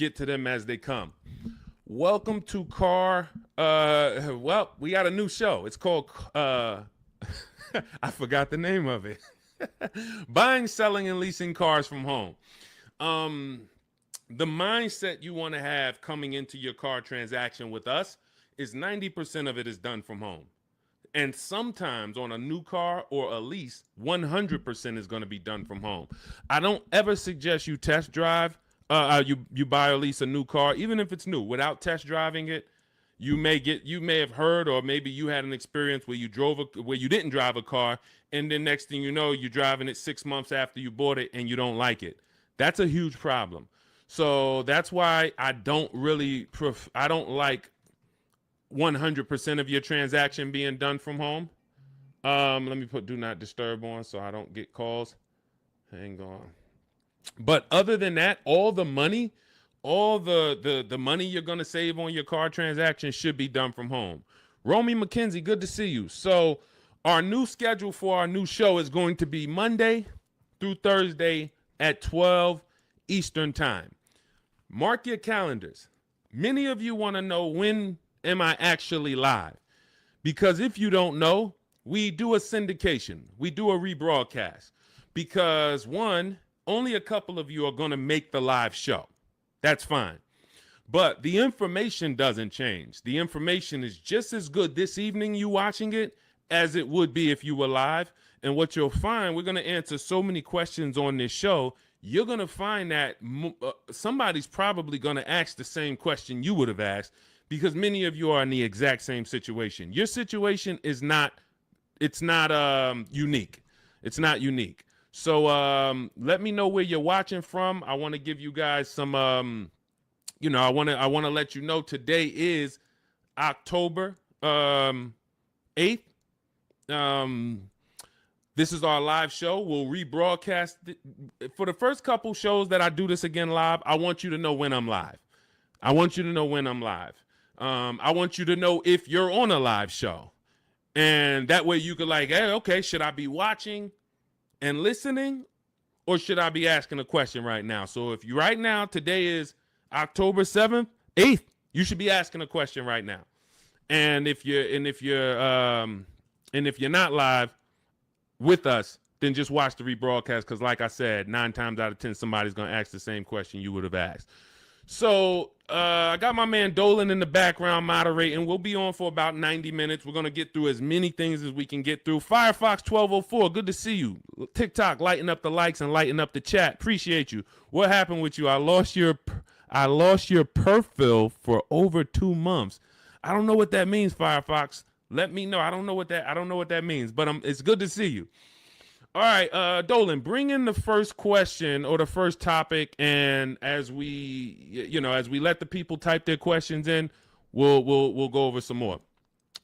get to them as they come. Welcome to well, we got a new show. It's called I forgot the name of it. Buying, selling, and leasing cars from home. The mindset you want to have coming into your car transaction with us is 90% of it is done from home. And sometimes on a new car or a lease, 100% is going to be done from home. I don't ever suggest you test drive, you buy or lease a new car, even if it's new, without test driving it. You may have heard, or maybe you had an experience where you didn't drive a car, and then next thing you know, you're driving it 6 months after you bought it and you don't like it. That's a huge problem. So that's why I don't like 100% of your transaction being done from home. Let me put do not disturb on so I don't get calls. Hang on. But other than that, all the money you're going to save on your car transaction should be done from home. Romy McKenzie, good to see you. So our new schedule for our new show is going to be Monday through Thursday at 12 Eastern time. Mark your calendars. Many of you want to know, when am I actually live? Because if you don't know, we do a syndication. We do a rebroadcast. Because one, only a couple of you are going to make the live show. That's fine. But the information doesn't change. The information is just as good this evening you watching it as it would be if you were live. And what you'll find, we're going to answer so many questions on this show, you're going to find that somebody's probably going to ask the same question you would have asked, because many of you are in the exact same situation. Your situation is not unique. It's not unique. So let me know where you're watching from. I want to give you guys some, I want to let you know today is October 8th. This is our live show. We'll rebroadcast it. For the first couple shows that I do this again live, I want you to know when I'm live. I want you to know when I'm live. I want you to know if you're on a live show. And that way you could hey, okay, should I be watching and listening, or should I be asking a question right now? So if you right now, today is October 7th, 8th, you should be asking a question right now. And if you're not live with us, then just watch the rebroadcast, because like I said, 9 times out of 10, somebody's going to ask the same question you would have asked. So I got my man Dolan in the background moderating. We'll be on for about 90 minutes. We're going to get through as many things as we can get through. Firefox 1204, good to see you. TikTok, lighten up the likes and lighten up the chat. Appreciate you. What happened with you? I lost your perfil for over 2 months. I don't know what that means, Firefox. Let me know. I don't know what that means, but it's good to see you. All right, Dolan, bring in the first question or the first topic, and as we let the people type their questions in, we'll go over some more.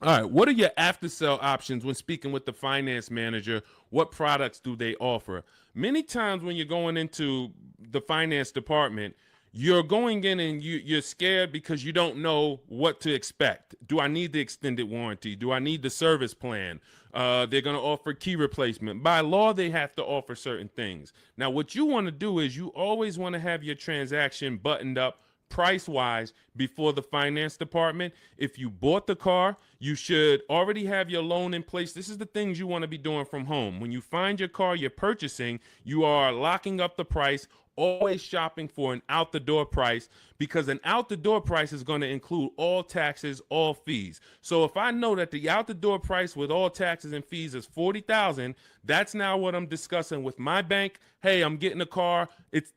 All right, what are your after sale options when speaking with the finance manager? What products do they offer? Many times when you're going into the finance department, you're going in and you're scared because you don't know what to expect. Do I need the extended warranty? Do I need the service plan? They're going to offer key replacement. By law, they have to offer certain things. Now, what you want to do is you always want to have your transaction buttoned up price-wise before the finance department. If you bought the car, you should already have your loan in place. This is the things you want to be doing from home. When you find your car you're purchasing, you are locking up the price, always shopping for an out-the-door price, because an out-the-door price is going to include all taxes, all fees. So if I know that the out-the-door price with all taxes and fees is $40,000, that's now what I'm discussing with my bank. Hey, I'm getting a car.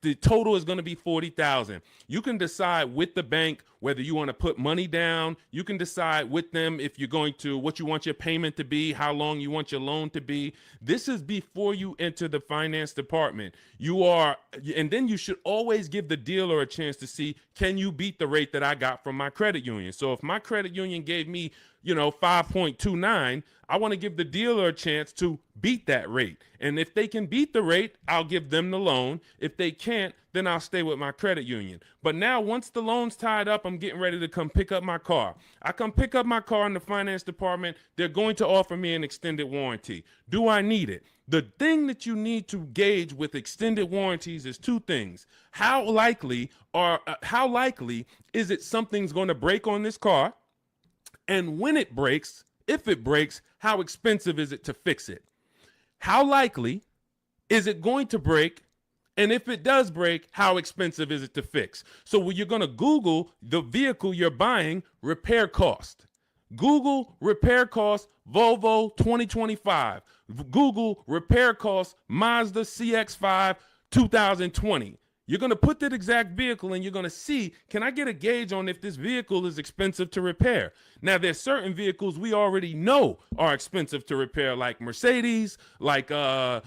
The total is going to be $40,000. You can decide with the bank whether you want to put money down. You can decide with them if you're going to, what you want your payment to be, how long you want your loan to be. This is before you enter the finance department. And then you should always give the dealer a chance to see, can you beat the rate that I got from my credit union? So if my credit union gave me 5.29, I want to give the dealer a chance to beat that rate. And if they can beat the rate, I'll give them the loan. If they can't, then then I'll stay with my credit union. But now once the loan's tied up, I'm getting ready to come pick up my car. I come pick up my car in the finance department. They're going to offer me an extended warranty. Do I need it? The thing that you need to gauge with extended warranties is two things. How likely is it something's going to break on this car? And when it breaks, if it breaks, how expensive is it to fix it? How likely is it going to break? And if it does break, how expensive is it to fix? So when you're going to Google the vehicle you're buying, repair cost. Google repair cost Volvo 2025. Google repair cost Mazda CX-5 2020. You're going to put that exact vehicle and you're going to see, can I get a gauge on if this vehicle is expensive to repair? Now, there's certain vehicles we already know are expensive to repair, like Mercedes, like BMW,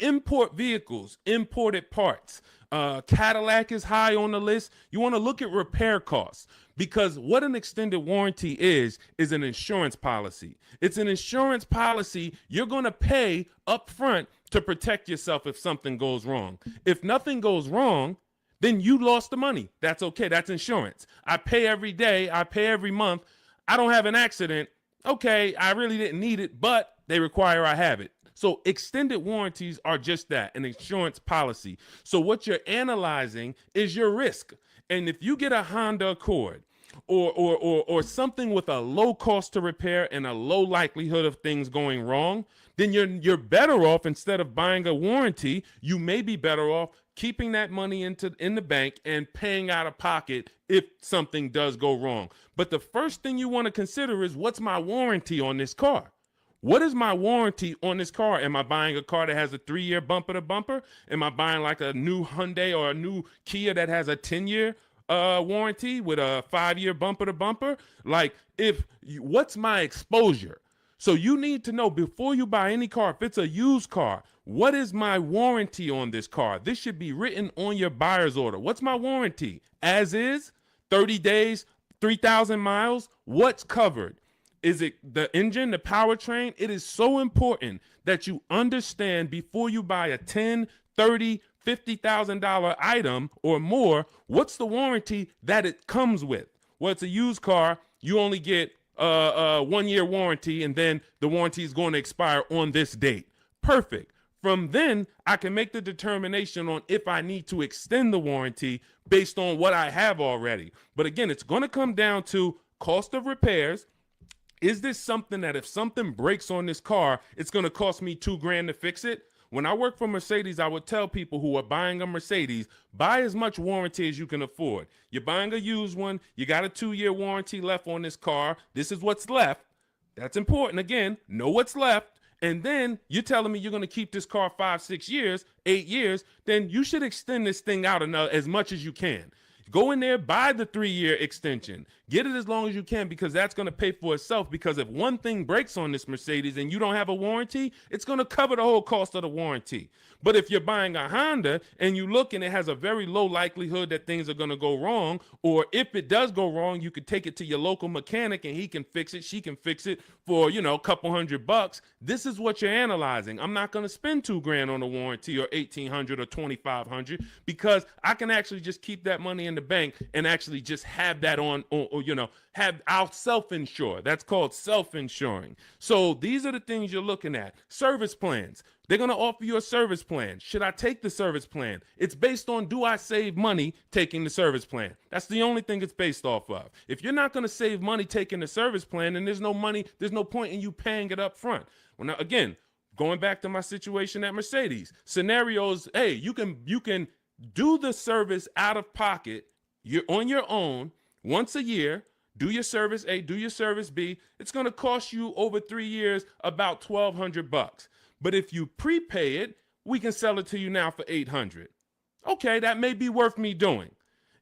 import vehicles, imported parts. Cadillac is high on the list. You want to look at repair costs, because what an extended warranty is an insurance policy. It's an insurance policy you're going to pay up front to protect yourself if something goes wrong. If nothing goes wrong, then you lost the money. That's okay. That's insurance. I pay every day. I pay every month. I don't have an accident. Okay, I really didn't need it, but they require I have it. So extended warranties are just that, an insurance policy. So what you're analyzing is your risk. And if you get a Honda Accord or something with a low cost to repair and a low likelihood of things going wrong, then you're better off, instead of buying a warranty, you may be better off keeping that money in the bank and paying out of pocket if something does go wrong. But the first thing you want to consider is, what's my warranty on this car? What is my warranty on this car? Am I buying a car that has a 3-year bumper to bumper? Am I buying like a new Hyundai or a new Kia that has a 10-year warranty with a 5-year bumper to bumper? Like, what's my exposure? So you need to know before you buy any car, if it's a used car, what is my warranty on this car? This should be written on your buyer's order. What's my warranty? As is, 30 days, 3,000 miles, what's covered? Is it the engine, the powertrain? It is so important that you understand before you buy a $10, $30, $50,000 item or more, what's the warranty that it comes with? Well, it's a used car. You only get a 1-year warranty, and then the warranty is going to expire on this date. Perfect. From then, I can make the determination on if I need to extend the warranty based on what I have already. But again, it's going to come down to cost of repairs. Is this something that if something breaks on this car, it's going to cost me $2,000 to fix it? When I work for Mercedes, I would tell people who are buying a Mercedes, buy as much warranty as you can afford. You're buying a used one. You got a 2-year warranty left on this car. This is what's left. That's important. Again, know what's left. And then you're telling me you're going to keep this car 5, 6 years, 8 years. Then you should extend this thing out as much as you can. Go in there, buy the 3-year extension. Get it as long as you can, because that's going to pay for itself. Because if one thing breaks on this Mercedes and you don't have a warranty, it's going to cover the whole cost of the warranty. But if you're buying a Honda and you look and it has a very low likelihood that things are going to go wrong, or if it does go wrong, you could take it to your local mechanic and he can fix it, she can fix it for, a couple $100. This is what you're analyzing. I'm not going to spend $2,000 on a warranty or $1,800 or $2,500, because I can actually just keep that money in the bank and actually just have that I'll self-insure. That's called self-insuring. So these are the things you're looking at. Service plans. They're going to offer you a service plan. Should I take the service plan? It's based on, do I save money taking the service plan? That's the only thing it's based off of. If you're not going to save money taking the service plan, then there's no point in you paying it up front. Well, now, again, going back to my situation at Mercedes, scenarios, hey, you can do the service out of pocket. You're on your own once a year. Do your service A, do your service B. It's going to cost you over 3 years about $1,200. But if you prepay it, we can sell it to you now for $800. Okay, that may be worth me doing.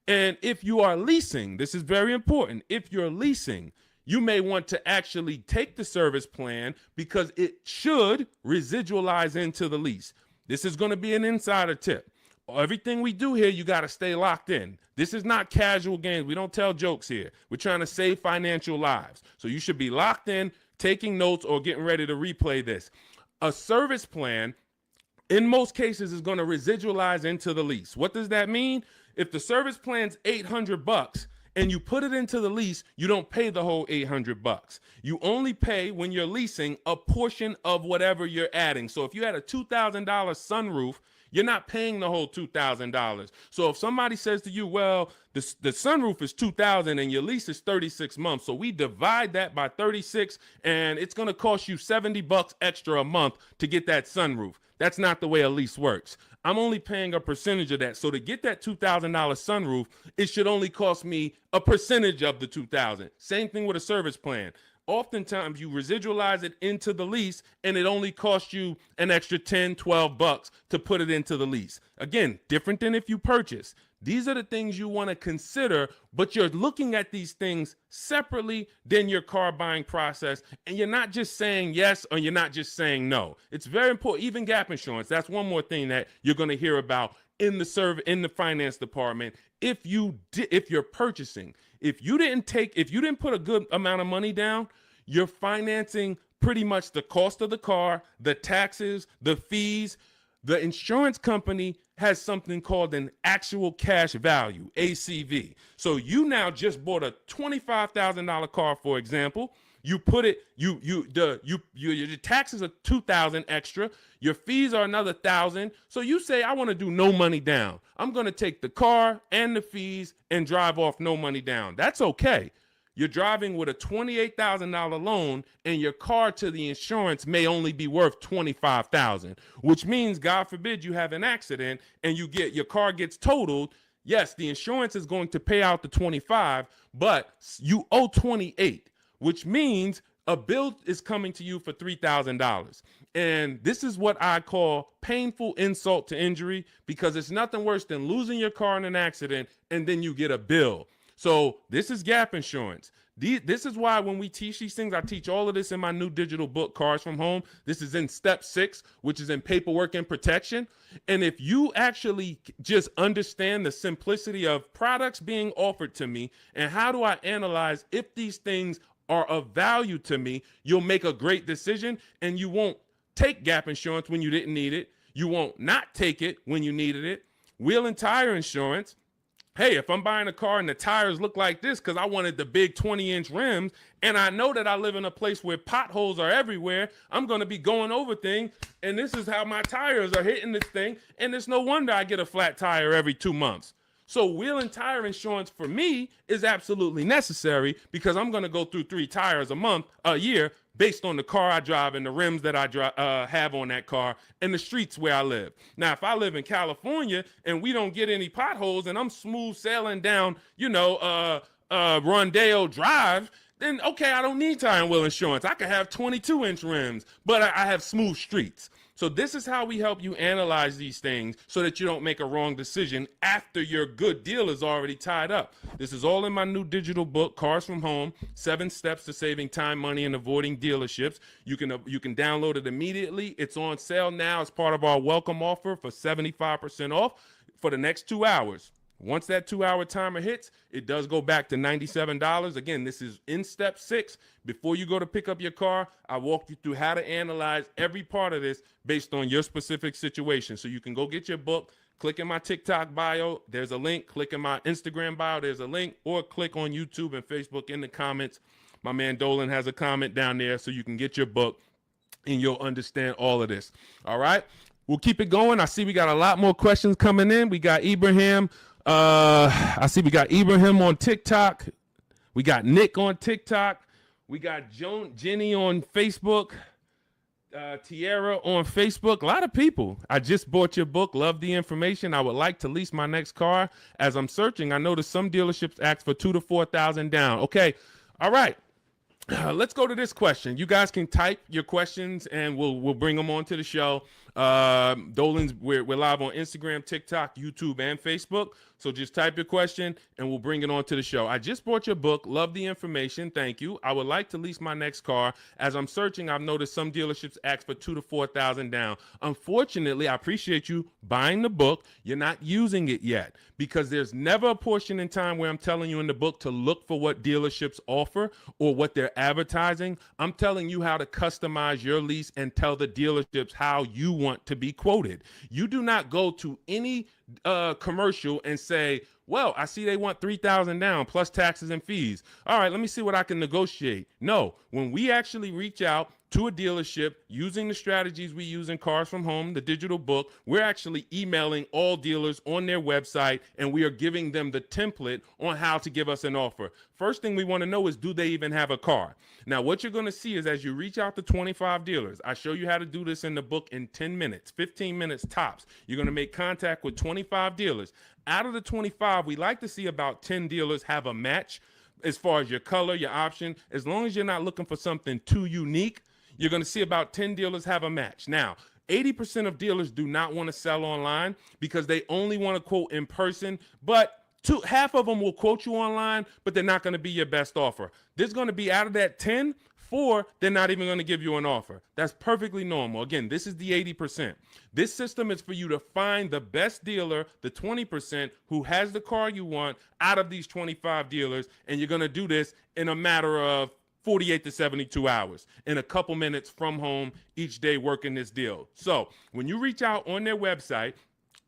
And if you are leasing, this is very important. If you're leasing, you may want to actually take the service plan, because it should residualize into the lease. This is going to be an insider tip. Everything we do here, you got to stay locked in. This is not casual games. We don't tell jokes here. We're trying to save financial lives. So you should be locked in, taking notes, or getting ready to replay this. A service plan in most cases is going to residualize into the lease. What does that mean? If the service plan's $800 and you put it into the lease, you don't pay the whole $800. You only pay, when you're leasing, a portion of whatever you're adding. So if you had a $2,000 sunroof, you're not paying the whole $2,000. So if somebody says to you, well, the sunroof is $2,000 and your lease is 36 months, so we divide that by 36 and it's going to cost you $70 extra a month to get that sunroof. That's not the way a lease works. I'm only paying a percentage of that. So to get that $2,000 sunroof, it should only cost me a percentage of the $2,000. Same thing with a service plan. Oftentimes you residualize it into the lease and it only costs you an extra 10, 12 bucks to put it into the lease. Again, different than if you purchase. These are the things you want to consider, but you're looking at these things separately than your car buying process. And you're not just saying yes or you're not just saying no. It's very important. Even gap insurance. That's one more thing that you're going to hear about in the finance department. If you're purchasing, if you didn't put a good amount of money down, you're financing pretty much the cost of the car, the taxes, the fees. The insurance company has something called an actual cash value, ACV. So you now just bought a $25,000 car, for example. You put it, your taxes are $2,000 extra. Your fees are another $1,000. So you say, I want to do no money down. I'm going to take the car and the fees and drive off no money down. That's okay. You're driving with a $28,000 loan and your car to the insurance may only be worth $25,000, which means, God forbid, you have an accident and your car gets totaled. Yes, the insurance is going to pay out the 25, but you owe 28, which means a bill is coming to you for $3,000. And this is what I call painful insult to injury, because it's nothing worse than losing your car in an accident and then you get a bill. So this is gap insurance. This is why when we teach these things, I teach all of this in my new digital book, Cars from Home. This is in step 6, which is in paperwork and protection. And if you actually just understand the simplicity of products being offered to me and how do I analyze if these things are of value to me, you'll make a great decision and you won't take gap insurance when you didn't need it. You won't not take it when you needed it. Wheel and tire insurance. Hey, if I'm buying a car and the tires look like this because I wanted the big 20-inch rims and I know that I live in a place where potholes are everywhere, I'm going to be going over things and this is how my tires are hitting this thing, and it's no wonder I get a flat tire every 2 months. So wheel and tire insurance for me is absolutely necessary because I'm going to go through 3 tires a year based on the car I drive and the rims that I have on that car and the streets where I live. Now, if I live in California and we don't get any potholes and I'm smooth sailing down, Rondeo Drive, then okay, I don't need tire and wheel insurance. I could have 22-inch rims, but I have smooth streets. So this is how we help you analyze these things so that you don't make a wrong decision after your good deal is already tied up. This is all in my new digital book, Cars from Home, 7 Steps to Saving Time, Money, and Avoiding Dealerships. You can download it immediately. It's on sale now as part of our welcome offer for 75% off for the next 2 hours. Once that 2-hour timer hits, it does go back to $97. Again, this is in step 6. Before you go to pick up your car, I walk you through how to analyze every part of this based on your specific situation. So you can go get your book, click in my TikTok bio, there's a link, click in my Instagram bio, there's a link, or click on YouTube and Facebook in the comments. My man Dolan has a comment down there so you can get your book and you'll understand all of this. All right, we'll keep it going. I see we got a lot more questions coming in. We got Ibrahim. I see we got Ibrahim on TikTok. We got Nick on TikTok. We got Jenny on Facebook. Tierra on Facebook. A lot of people. I just bought your book. Love the information. I would like to lease my next car. As I'm searching, I noticed some dealerships ask for $2,000 to $4,000 down. Okay. All right. Let's go to this question. You guys can type your questions and we'll bring them onto the show. Dolan's, we're live on Instagram, TikTok, YouTube, and Facebook. So just type your question and we'll bring it onto the show. I just bought your book. Love the information. Thank you. I would like to lease my next car. As I'm searching, I've noticed some dealerships ask for $2,000 to $4,000 down. Unfortunately, I appreciate you buying the book. You're not using it yet because there's never a portion in time where I'm telling you in the book to look for what dealerships offer or what they're advertising. I'm telling you how to customize your lease and tell the dealerships how you want want to be quoted. You do not go to any commercial and say, well, I see they want $3,000 down plus taxes and fees. All right, let me see what I can negotiate. No, when we actually reach out to a dealership using the strategies we use in Cars from Home, the digital book, we're actually emailing all dealers on their website, and we are giving them the template on how to give us an offer. First thing we want to know is, do they even have a car? Now, what you're going to see is as you reach out to 25 dealers, I show you how to do this in the book in 10 minutes, 15 minutes tops. You're going to make contact with 25 dealers. Out of the 25, we like to see about 10 dealers have a match as far as your color, your option. As long as you're not looking for something too unique, you're going to see about 10 dealers have a match. Now, 80% of dealers do not want to sell online because they only want to quote in person, but half of them will quote you online, but they're not going to be your best offer. There's going to be, out of that 10, 4, they're not even going to give you an offer. That's perfectly normal. Again, this is the 80%. This system is for you to find the best dealer, the 20% who has the car you want out of these 25 dealers, and you're going to do this in a matter of 48 to 72 hours, in a couple minutes from home each day working this deal. So when you reach out on their website,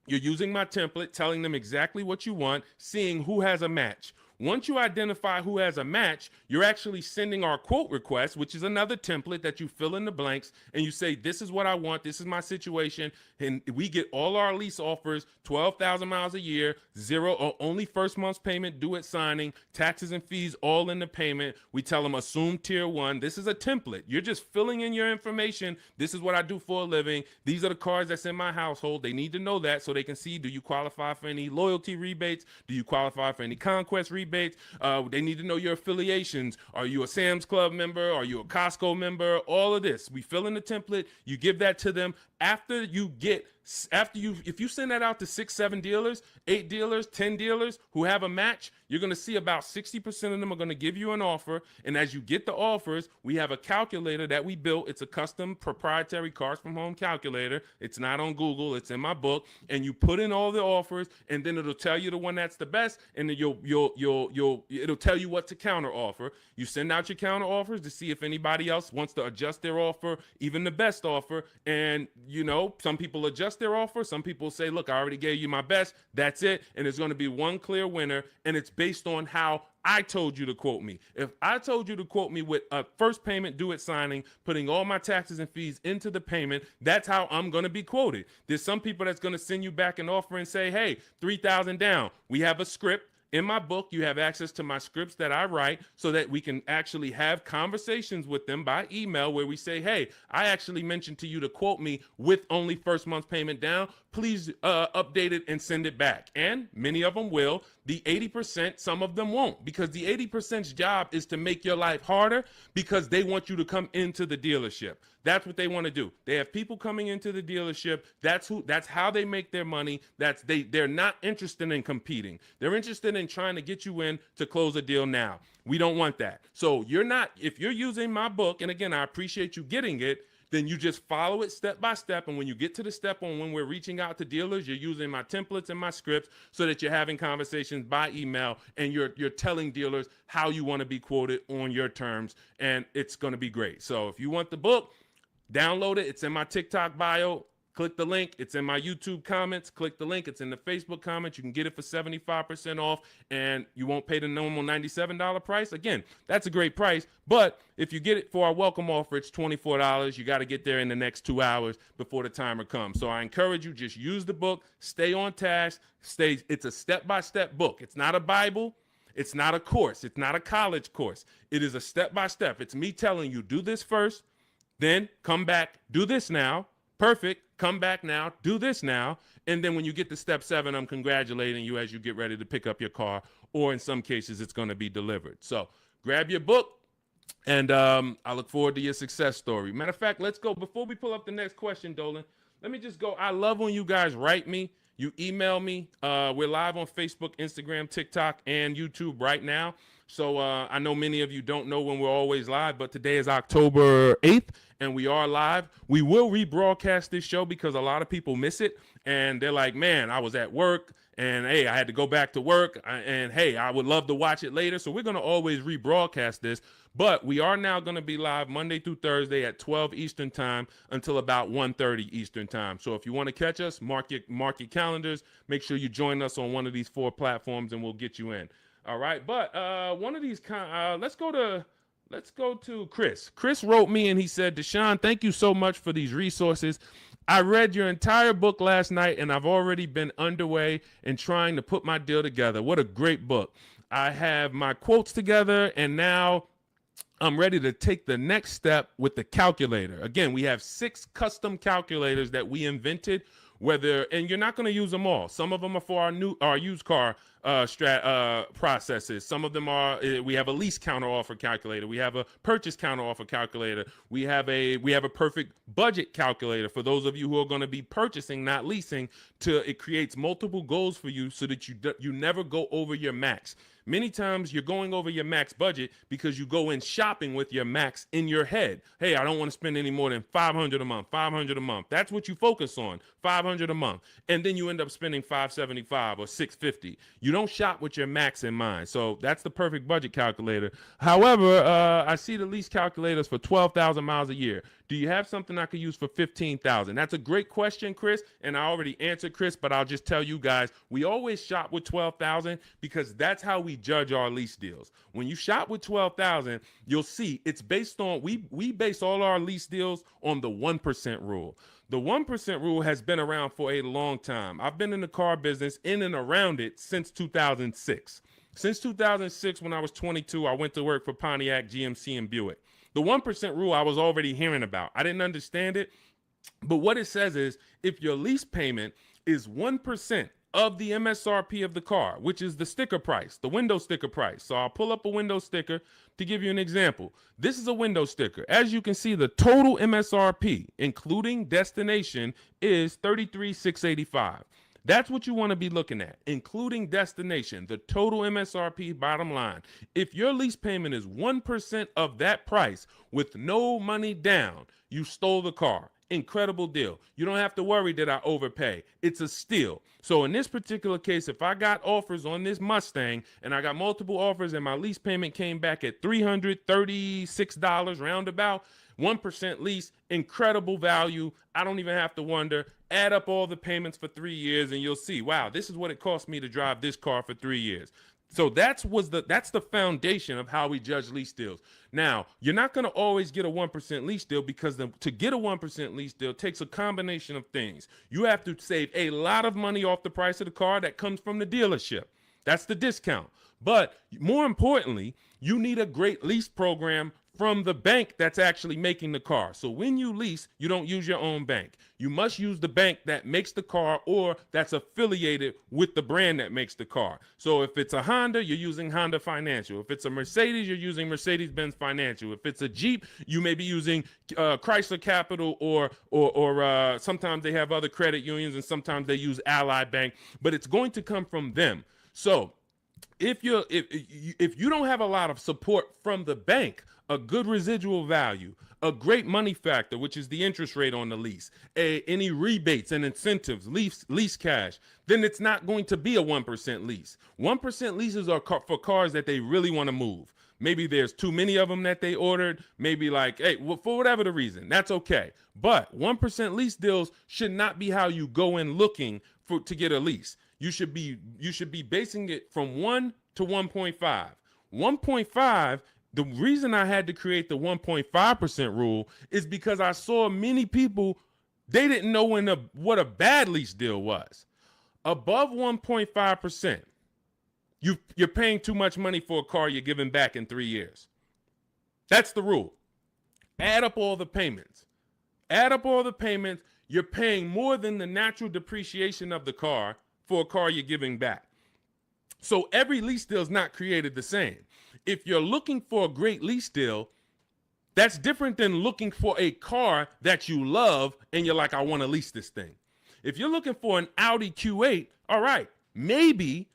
you're using my template, telling them exactly what you want, seeing who has a match. Once you identify who has a match, you're actually sending our quote request, which is another template that you fill in the blanks, and you say, this is what I want, this is my situation, and we get all our lease offers, 12,000 miles a year, zero or only first month's payment due at signing, taxes and fees all in the payment. We tell them assume tier 1. This is a template. You're just filling in your information. This is what I do for a living. These are the cars that's in my household. They need to know that so they can see, do you qualify for any loyalty rebates? Do you qualify for any conquest rebates? They need to know your affiliations. Are you a Sam's Club member? Are you a Costco member? All of this. We fill in the template. You give that to them. If you send that out to 6, 7 dealers, 8 dealers, 10 dealers who have a match, you're going to see about 60% of them are going to give you an offer. And as you get the offers, we have a calculator that we built. It's a custom proprietary Cars from Home calculator. It's not on Google. It's in my book. And you put in all the offers, and then it'll tell you the one that's the best. And then it'll tell you what to counter offer. You send out your counter offers to see if anybody else wants to adjust their offer, even the best offer. And some people adjust their offer. Some people say, look, I already gave you my best. That's it. And there's going to be one clear winner. And it's based on how I told you to quote me. If I told you to quote me with a first payment due at signing, putting all my taxes and fees into the payment, that's how I'm going to be quoted. There's some people that's going to send you back an offer and say, hey, 3,000 down. We have a script. In my book, you have access to my scripts that I write so that we can actually have conversations with them by email where we say, hey, I actually mentioned to you to quote me with only first month's payment down. Please update it and send it back. And many of them will. The 80%, some of them won't, because the 80%'s job is to make your life harder because they want you to come into the dealership. That's what they want to do. They have people coming into the dealership. That's how they make their money. They're not interested in competing. They're interested in trying to get you in to close a deal now. We don't want that. So if you're using my book, and again, I appreciate you getting it, then you just follow it step by step. And when you get to the step on when we're reaching out to dealers, you're using my templates and my scripts so that you're having conversations by email and you're telling dealers how you want to be quoted on your terms. And it's going to be great. So if you want the book, download it. It's in my TikTok bio. Click the link. It's in my YouTube comments. Click the link. It's in the Facebook comments. You can get it for 75% off, and you won't pay the normal $97 price. Again, that's a great price, but if you get it for our welcome offer, it's $24. You got to get there in the next 2 hours before the timer comes. So I encourage you, just use the book. Stay on task. It's a step-by-step book. It's not a Bible. It's not a course. It's not a college course. It is a step-by-step. It's me telling you, do this first, then come back, do this now. Perfect. Come back now, do this now. And then when you get to step 7, I'm congratulating you as you get ready to pick up your car, or in some cases, it's going to be delivered. So grab your book, and I look forward to your success story. Matter of fact, let's go. Before we pull up the next question, Dolan, let me just go. I love when you guys write me. You email me. We're live on Facebook, Instagram, TikTok, and YouTube right now. So I know many of you don't know when we're always live, but today is October 8th, and we are live. We will rebroadcast this show because a lot of people miss it, and they're like, man, I was at work, and hey, I had to go back to work, and hey, I would love to watch it later. So we're going to always rebroadcast this. But we are now going to be live Monday through Thursday at 12 Eastern time until about 1:30 Eastern time. So if you want to catch us, mark your calendars. Make sure you join us on one of these 4 platforms, and we'll get you in. All right. But one of these let's go to Chris. Chris wrote me and he said, Deshone, thank you so much for these resources. I read your entire book last night and I've already been underway in trying to put my deal together. What a great book. I have my quotes together and now I'm ready to take the next step with the calculator. Again, we have 6 custom calculators that we invented, and you're not going to use them all. Some of them are for our used car processes. Some of them are, we have a lease counter offer calculator. We have a purchase counter offer calculator. We have a perfect budget calculator for those of you who are going to be purchasing, not leasing. It creates multiple goals for you so that you never go over your max. Many times you're going over your max budget because you go in shopping with your max in your head. Hey, I don't want to spend any more than $500 a month, $500 a month. That's what you focus on, $500 a month. And then you end up spending $575 or $650. You don't shop with your max in mind. So that's the perfect budget calculator. However, I see the lease calculators for 12,000 miles a year. Do you have something I could use for 15,000? That's a great question, Chris, and I already answered Chris, but I'll just tell you guys, we always shop with 12,000 because that's how we judge our lease deals. When you shop with 12,000, you'll see it's based on, we base all our lease deals on the 1% rule. The 1% rule has been around for a long time. I've been in the car business in and around it since 2006. Since 2006, when I was 22, I went to work for Pontiac, GMC, and Buick. The 1% rule I was already hearing about. I didn't understand it, but what it says is if your lease payment is 1% of the MSRP of the car, which is the sticker price, the window sticker price. So I'll pull up a window sticker to give you an example. This is a window sticker. As you can see, the total MSRP, including destination, is $33,685. That's what you want to be looking at, including destination, the total MSRP bottom line. If your lease payment is 1% of that price with no money down, you stole the car. Incredible deal. You don't have to worry that I overpay. It's a steal. So in this particular case, if I got offers on this Mustang and I got multiple offers and my lease payment came back at $336 roundabout, 1% lease, incredible value. I don't even have to wonder. Add up all the payments for 3 years and you'll see, wow, this is what it cost me to drive this car for 3 years. So that's the foundation of how we judge lease deals. Now, you're not going to always get a 1% lease deal because to get a 1% lease deal takes a combination of things. You have to save a lot of money off the price of the car that comes from the dealership. That's the discount. But more importantly, you need a great lease program from the bank that's actually making the car. So when you lease, you don't use your own bank. You must use the bank that makes the car or that's affiliated with the brand that makes the car. So if it's a Honda, you're using Honda Financial. If it's a Mercedes, you're using Mercedes-Benz Financial. If it's a Jeep, you may be using Chrysler Capital or sometimes they have other credit unions and sometimes they use Ally Bank, but it's going to come from them. So if you don't have a lot of support from the bank, a good residual value, a great money factor, which is the interest rate on the lease, any rebates and incentives, lease cash, then it's not going to be a 1% lease. 1% leases are for cars that they really want to move. Maybe there's too many of them that they ordered. Maybe like, hey, well, for whatever the reason, that's okay. But 1% lease deals should not be how you go in looking to get a lease. You should be basing it from 1 to 1.5. 1.5. The reason I had to create the 1.5% rule is because I saw many people, they didn't know what a bad lease deal was. Above 1.5%, you're paying too much money for a car you're giving back in 3 years. That's the rule. Add up all the payments. You're paying more than the natural depreciation of the car for a car you're giving back. So every lease deal is not created the same. If you're looking for a great lease deal, that's different than looking for a car that you love and you're like, I want to lease this thing. If you're looking for an Audi Q8, all right, maybe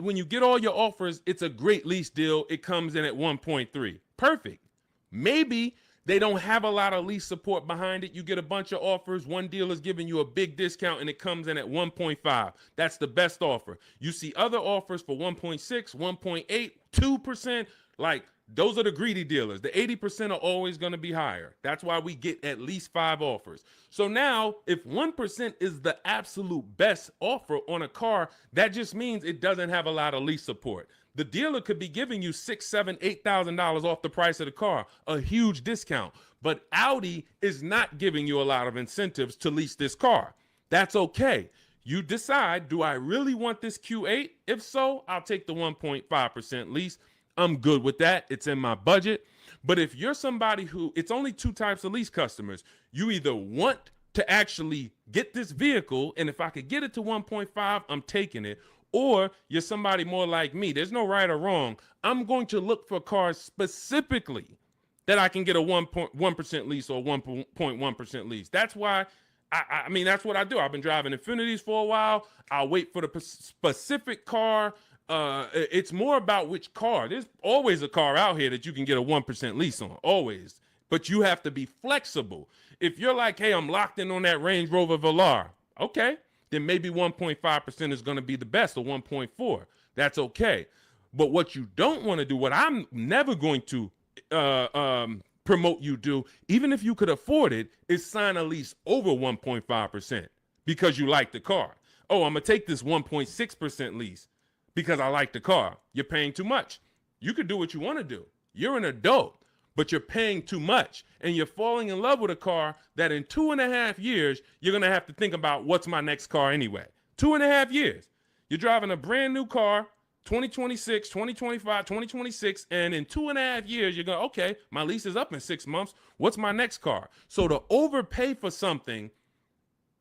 when you get all your offers, it's a great lease deal. It comes in at 1.3. Perfect. Maybe they don't have a lot of lease support behind it. You get a bunch of offers. One deal is giving you a big discount and it comes in at 1.5. That's the best offer. You see other offers for 1.6, 1.8, 2%. Like, those are the greedy dealers. The 80% are always going to be higher. That's why we get at least 5 offers. So now, if 1% is the absolute best offer on a car, that just means it doesn't have a lot of lease support. The dealer could be giving you $6,000, $7,000, $8,000 off the price of the car, a huge discount. But Audi is not giving you a lot of incentives to lease this car. That's okay. You decide, do I really want this Q8? If so, I'll take the 1.5% lease. I'm good with that. It's in my budget. But if you're somebody who, it's only 2 types of lease customers. You either want to actually get this vehicle, and if I could get it to 1.5, I'm taking it. Or you're somebody more like me. There's no right or wrong. I'm going to look for cars specifically that I can get a 1% lease or 1.1% lease. That's why, I mean, that's what I do. I've been driving Infinities for a while. I'll wait for the specific car. It's more about which car. There's always a car out here that you can get a 1% lease on, always. But you have to be flexible. If you're like, hey, I'm locked in on that Range Rover Velar, okay, then maybe 1.5% is going to be the best, or 1.4. That's okay. But what you don't want to do, what I'm never going to promote you do, even if you could afford it, is sign a lease over 1.5% because you like the car. Oh, I'm going to take this 1.6% lease because I like the car. You're paying too much. You could do what you want to do. You're an adult, but you're paying too much. And you're falling in love with a car that in 2.5 years, you're going to have to think about, what's my next car anyway? 2.5 years. You're driving a brand new car, 2026, 2025, 2026, and in 2.5 years, you're going, okay, my lease is up in 6 months. What's my next car? So to overpay for something,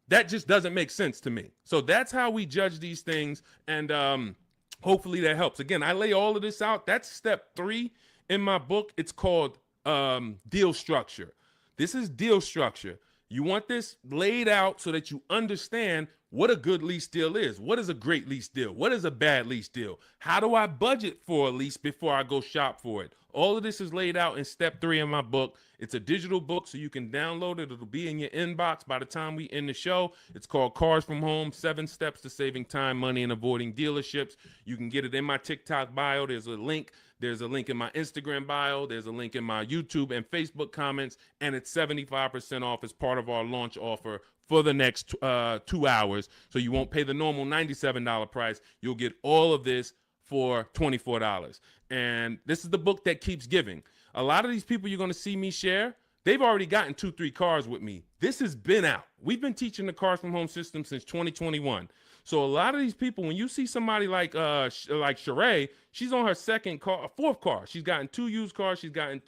that just doesn't make sense to me. So that's how we judge these things, and hopefully that helps. Again, I lay all of this out. That's step 3 in my book. It's called deal structure. This is deal structure. You want this laid out so that you understand what a good lease deal is. What is a great lease deal? What is a bad lease deal? How do I budget for a lease before I go shop for it? All of this is laid out in step 3 in my book. It's a digital book, so you can download it. It'll be in your inbox by the time we end the show. It's called Cars from Home, 7 Steps to Saving Time, Money, and Avoiding Dealerships. You can get it in my TikTok bio. There's a link. There's a link in my Instagram bio. There's a link in my YouTube and Facebook comments, and it's 75% off as part of our launch offer for the next 2 hours. So you won't pay the normal $97 price. You'll get all of this for $24. And this is the book that keeps giving. A lot of these people you're going to see me share, they've already gotten 2-3 cars with me. This has been out. We've been teaching the Cars from Home system since 2021. So a lot of these people, when you see somebody like Sheree, she's on her 4th car. She's gotten 2 used cars. She's gotten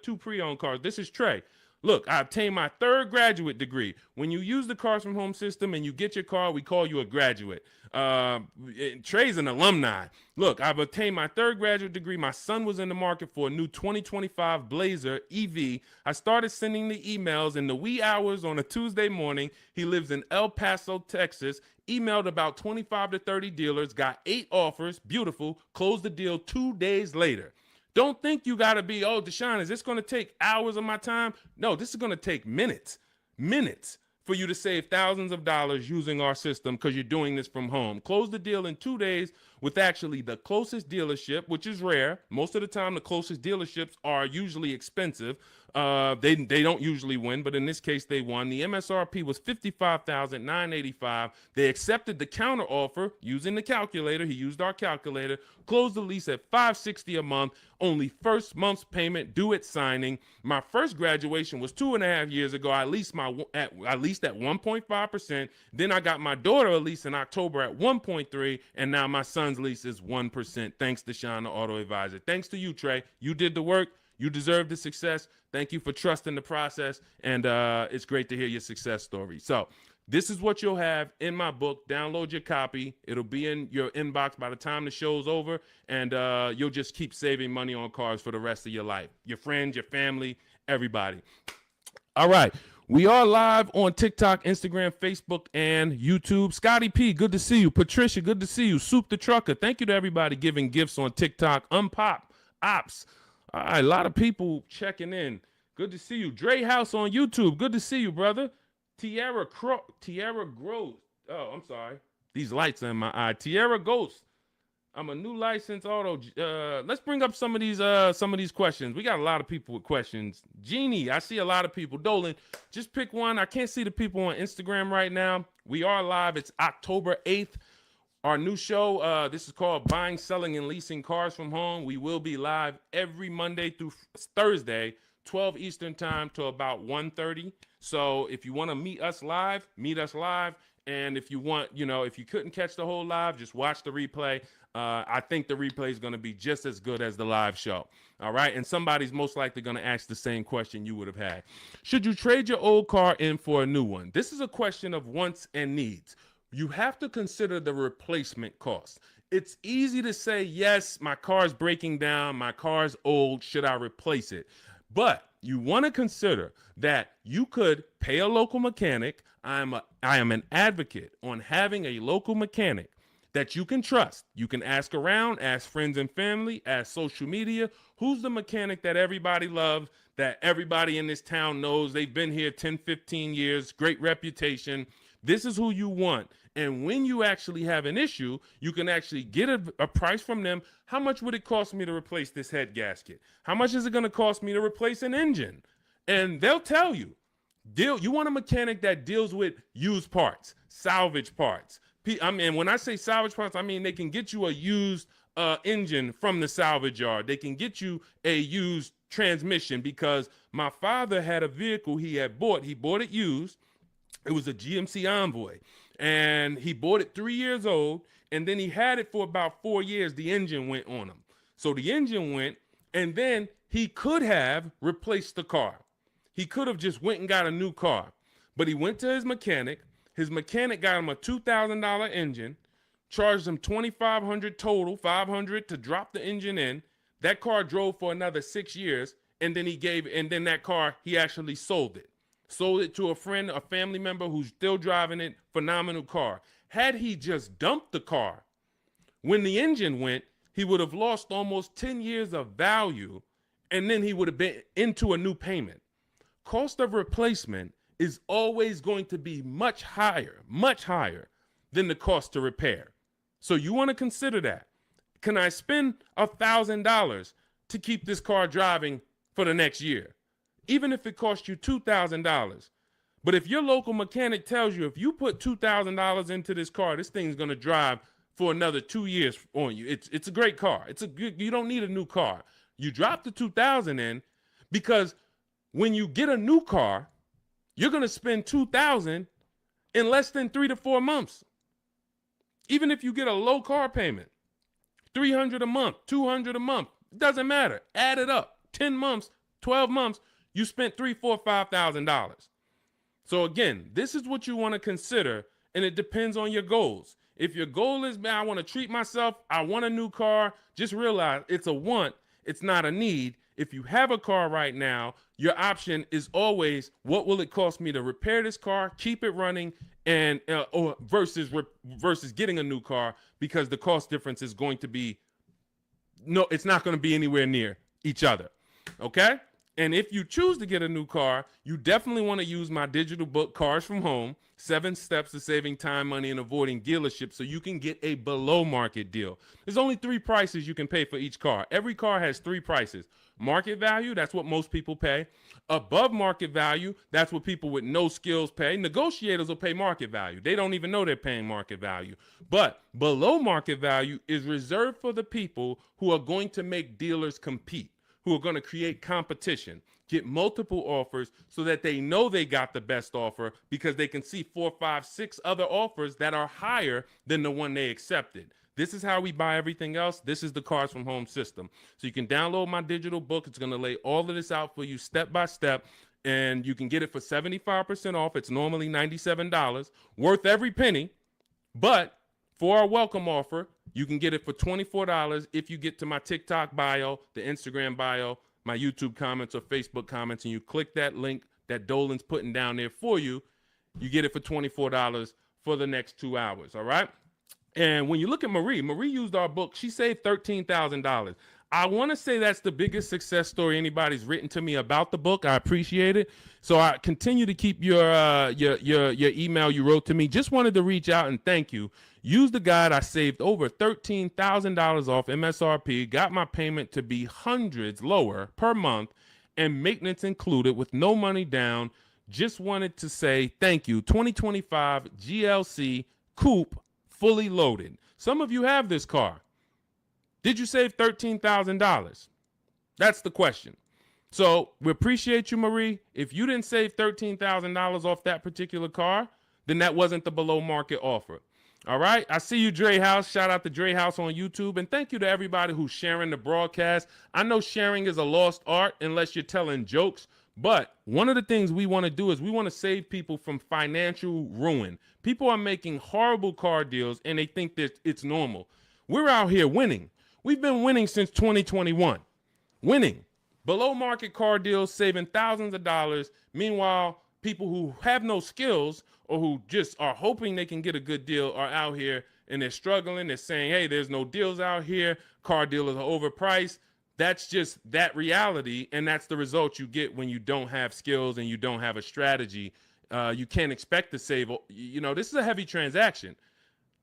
2 pre-owned cars. This is Trey. Look, I obtained my 3rd graduate degree. When you use the Cars from Home system and you get your car, we call you a graduate. Trey's an alumni. Look, I've obtained my 3rd graduate degree. My son was in the market for a new 2025 Blazer EV. I started sending the emails in the wee hours on a Tuesday morning. He lives in El Paso, Texas. Emailed about 25 to 30 dealers, got 8 offers. Beautiful. Closed the deal 2 days later. Don't think you got to be, oh, Deshone, is this going to take hours of my time? No, this is going to take minutes for you to save thousands of dollars using our system because you're doing this from home. Close the deal in 2 days with actually the closest dealership, which is rare. Most of the time, the closest dealerships are usually expensive. They don't usually win, but in this case, they won. The MSRP was $55,985. They accepted the counter offer using the calculator. He used our calculator. Closed the lease at $560 a month. Only first month's payment due at signing. My first graduation was 2.5 years ago. I leased at 1.5%. Then I got my daughter a lease in October at 1.3%, and now my son's lease is 1%. Thanks, Deshone the Auto Advisor. Thanks to you, Trey. You did the work. You deserve the success. Thank you for trusting the process, and it's great to hear your success story. So this is what you'll have in my book. Download your copy. It'll be in your inbox by the time the show's over, and you'll just keep saving money on cars for the rest of your life. Your friends, your family, everybody. All right. We are live on TikTok, Instagram, Facebook, and YouTube. Scotty P, good to see you. Patricia, good to see you. Soup the Trucker, thank you to everybody giving gifts on TikTok. Unpop, Ops. All right, a lot of people checking in. Good to see you. Dre House on YouTube. Good to see you, brother. Tierra Gross. Oh, I'm sorry. These lights are in my eye. Tierra Ghost. I'm a new licensed auto. Let's bring up some of these questions. We got a lot of people with questions. Jeannie, I see a lot of people. Dolan, just pick one. I can't see the people on Instagram right now. We are live. It's October 8th. Our new show, this is called Buying, Selling, and Leasing Cars from Home. We will be live every Monday through Thursday, 12 Eastern time to about 1:30. So if you want to meet us live, meet us live. And if you want, if you couldn't catch the whole live, just watch the replay. I think the replay is going to be just as good as the live show. All right. And somebody's most likely going to ask the same question you would have had. Should you trade your old car in for a new one? This is a question of wants and needs. You have to consider the replacement cost. It's easy to say, yes, my car's breaking down, my car's old, should I replace it? But you want to consider that you could pay a local mechanic. I am an advocate on having a local mechanic that you can trust. You can ask around, ask friends and family, ask social media. Who's the mechanic that everybody loves, that everybody in this town knows? They've been here 10, 15 years, great reputation. This is who you want. And when you actually have an issue, you can actually get a price from them. How much would it cost me to replace this head gasket? How much is it going to cost me to replace an engine? And they'll tell you. You want a mechanic that deals with used parts, salvage parts. I mean, when I say salvage parts, I mean they can get you a used engine from the salvage yard. They can get you a used transmission, because my father had a vehicle he had bought. He bought it used. It was a GMC Envoy, and he bought it 3 years old, and then he had it for about 4 years. The engine went on him. So the engine went, and then he could have replaced the car. He could have just went and got a new car, but he went to his mechanic. His mechanic got him a $2,000 engine, charged him $2,500 total, $500 to drop the engine in. That car drove for another 6 years, and then that car, he actually sold it. Sold it to a friend, a family member who's still driving it. Phenomenal car. Had he just dumped the car when the engine went, he would have lost almost 10 years of value, and then he would have been into a new payment. Cost of replacement is always going to be much higher than the cost to repair. So you want to consider that. Can I spend $1,000 to keep this car driving for the next year? Even if it costs you $2,000. But if your local mechanic tells you, if you put $2,000 into this car, this thing's going to drive for another 2 years on you. It's a great car. You don't need a new car. You drop the $2,000 in, because when you get a new car, you're going to spend $2,000 in less than 3 to 4 months. Even if you get a low car payment, $300 a month, $200 a month, it doesn't matter. Add it up. 10 months, 12 months, you spent $3,000, $4,000, $5,000. So again, this is what you want to consider, and it depends on your goals. If your goal is, man, I want to treat myself, I want a new car, just realize it's a want, it's not a need. If you have a car right now, your option is always, what will it cost me to repair this car, keep it running, and or versus getting a new car, because the cost difference is going to be, it's not going to be anywhere near each other. Okay? And if you choose to get a new car, you definitely want to use my digital book, Cars from Home, 7 Steps to Saving Time, Money, and Avoiding Dealerships, so you can get a below market deal. There's only 3 prices you can pay for each car. Every car has 3 prices. Market value, that's what most people pay. Above market value, that's what people with no skills pay. Negotiators will pay market value. They don't even know they're paying market value. But below market value is reserved for the people who are going to make dealers compete, who are going to create competition, get multiple offers so that they know they got the best offer, because they can see 4, 5, 6 other offers that are higher than the one they accepted. This is how we buy everything else. This is the Cars from Home system. So you can download my digital book. It's going to lay all of this out for you step by step, and you can get it for 75% off. It's normally $97, worth every penny. But for our welcome offer, you can get it for $24 if you get to my TikTok bio, the Instagram bio, my YouTube comments or Facebook comments, and you click that link that Dolan's putting down there for you. You get it for $24 for the next 2 hours, all right? And when you look at Marie used our book. She saved $13,000. I want to say that's the biggest success story anybody's written to me about the book. I appreciate it. So I continue to keep your email you wrote to me. Just wanted to reach out and thank you. Used the guide, I saved over $13,000 off MSRP, got my payment to be hundreds lower per month, and maintenance included with no money down. Just wanted to say thank you. 2025 GLC Coupe, fully loaded. Some of you have this car. Did you save $13,000? That's the question. So we appreciate you, Marie. If you didn't save $13,000 off that particular car, then that wasn't the below market offer. All right. I see you, Dre House. Shout out to Dre House on YouTube. And thank you to everybody who's sharing the broadcast. I know sharing is a lost art unless you're telling jokes. But one of the things we want to do is we want to save people from financial ruin. People are making horrible car deals and they think that it's normal. We're out here winning. We've been winning since 2021. Winning. Below market car deals, saving thousands of dollars. Meanwhile, people who have no skills or who just are hoping they can get a good deal are out here and they're struggling. They're saying, hey, there's no deals out here. Car dealers are overpriced. That's just that reality. And that's the result you get when you don't have skills and you don't have a strategy. You can't expect to save. You know, this is a heavy transaction.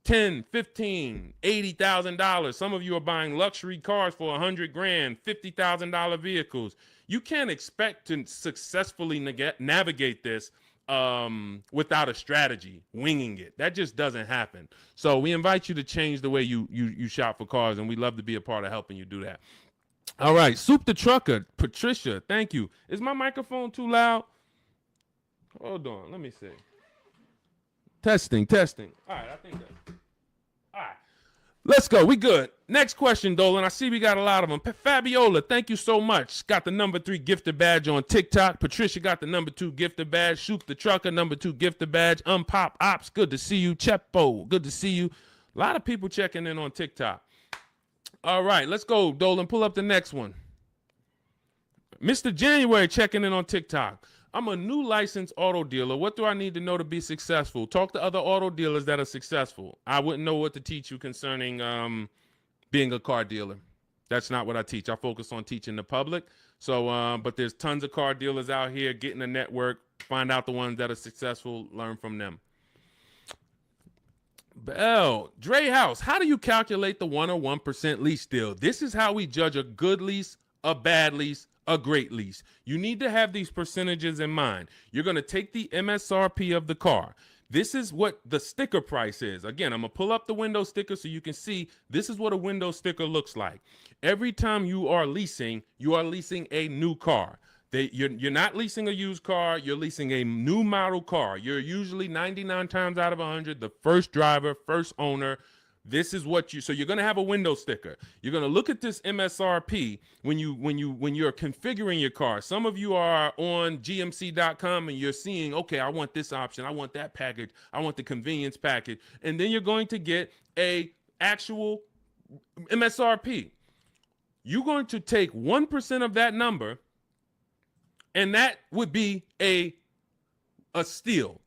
$10, $15, $80,000. Some of you are buying luxury cars for $100,000, $50,000 vehicles. You can't expect to successfully navigate this without a strategy, winging it. That just doesn't happen. So we invite you to change the way you shop for cars, and we'd love to be a part of helping you do that. All right, Soup the Trucker, Patricia, thank you. Is my microphone too loud? Hold on, let me see. Testing. All right, I think that's... All right, let's go. We good. Next question, Dolan. I see we got a lot of them. Fabiola, thank you so much. Got the #3 gifted badge on TikTok. Patricia got the #2 gifted badge. Shoot the Trucker, #2 gifted badge. Unpop Ops, good to see you. Chepo, good to see you. A lot of people checking in on TikTok. All right, let's go, Dolan. Pull up the next one. Mr. January checking in on TikTok. I'm a new licensed auto dealer. What do I need to know to be successful? Talk to other auto dealers that are successful. I wouldn't know what to teach you concerning being a car dealer. That's not what I teach. I focus on teaching the public. So, but there's tons of car dealers out here. Get in a network. Find out the ones that are successful. Learn from them. Bell, Dre House, how do you calculate the 101% lease deal? This is how we judge a good lease, a bad lease, a great lease. You need to have these percentages in mind. You're going to take the MSRP of the car. This is what the sticker price is. Again, I'm going to pull up the window sticker so you can see this is what a window sticker looks like. Every time you are leasing a new car. You're not leasing a used car. You're leasing a new model car. You're usually 99 times out of 100 the first driver, first owner. This is what so you're going to have a window sticker. You're going to look at this MSRP when you're configuring your car. Some of you are on gmc.com and you're seeing, okay, I want this option. I want that package. I want the convenience package. And then you're going to get a actual MSRP. You're going to take 1% of that number, and that would be a steal.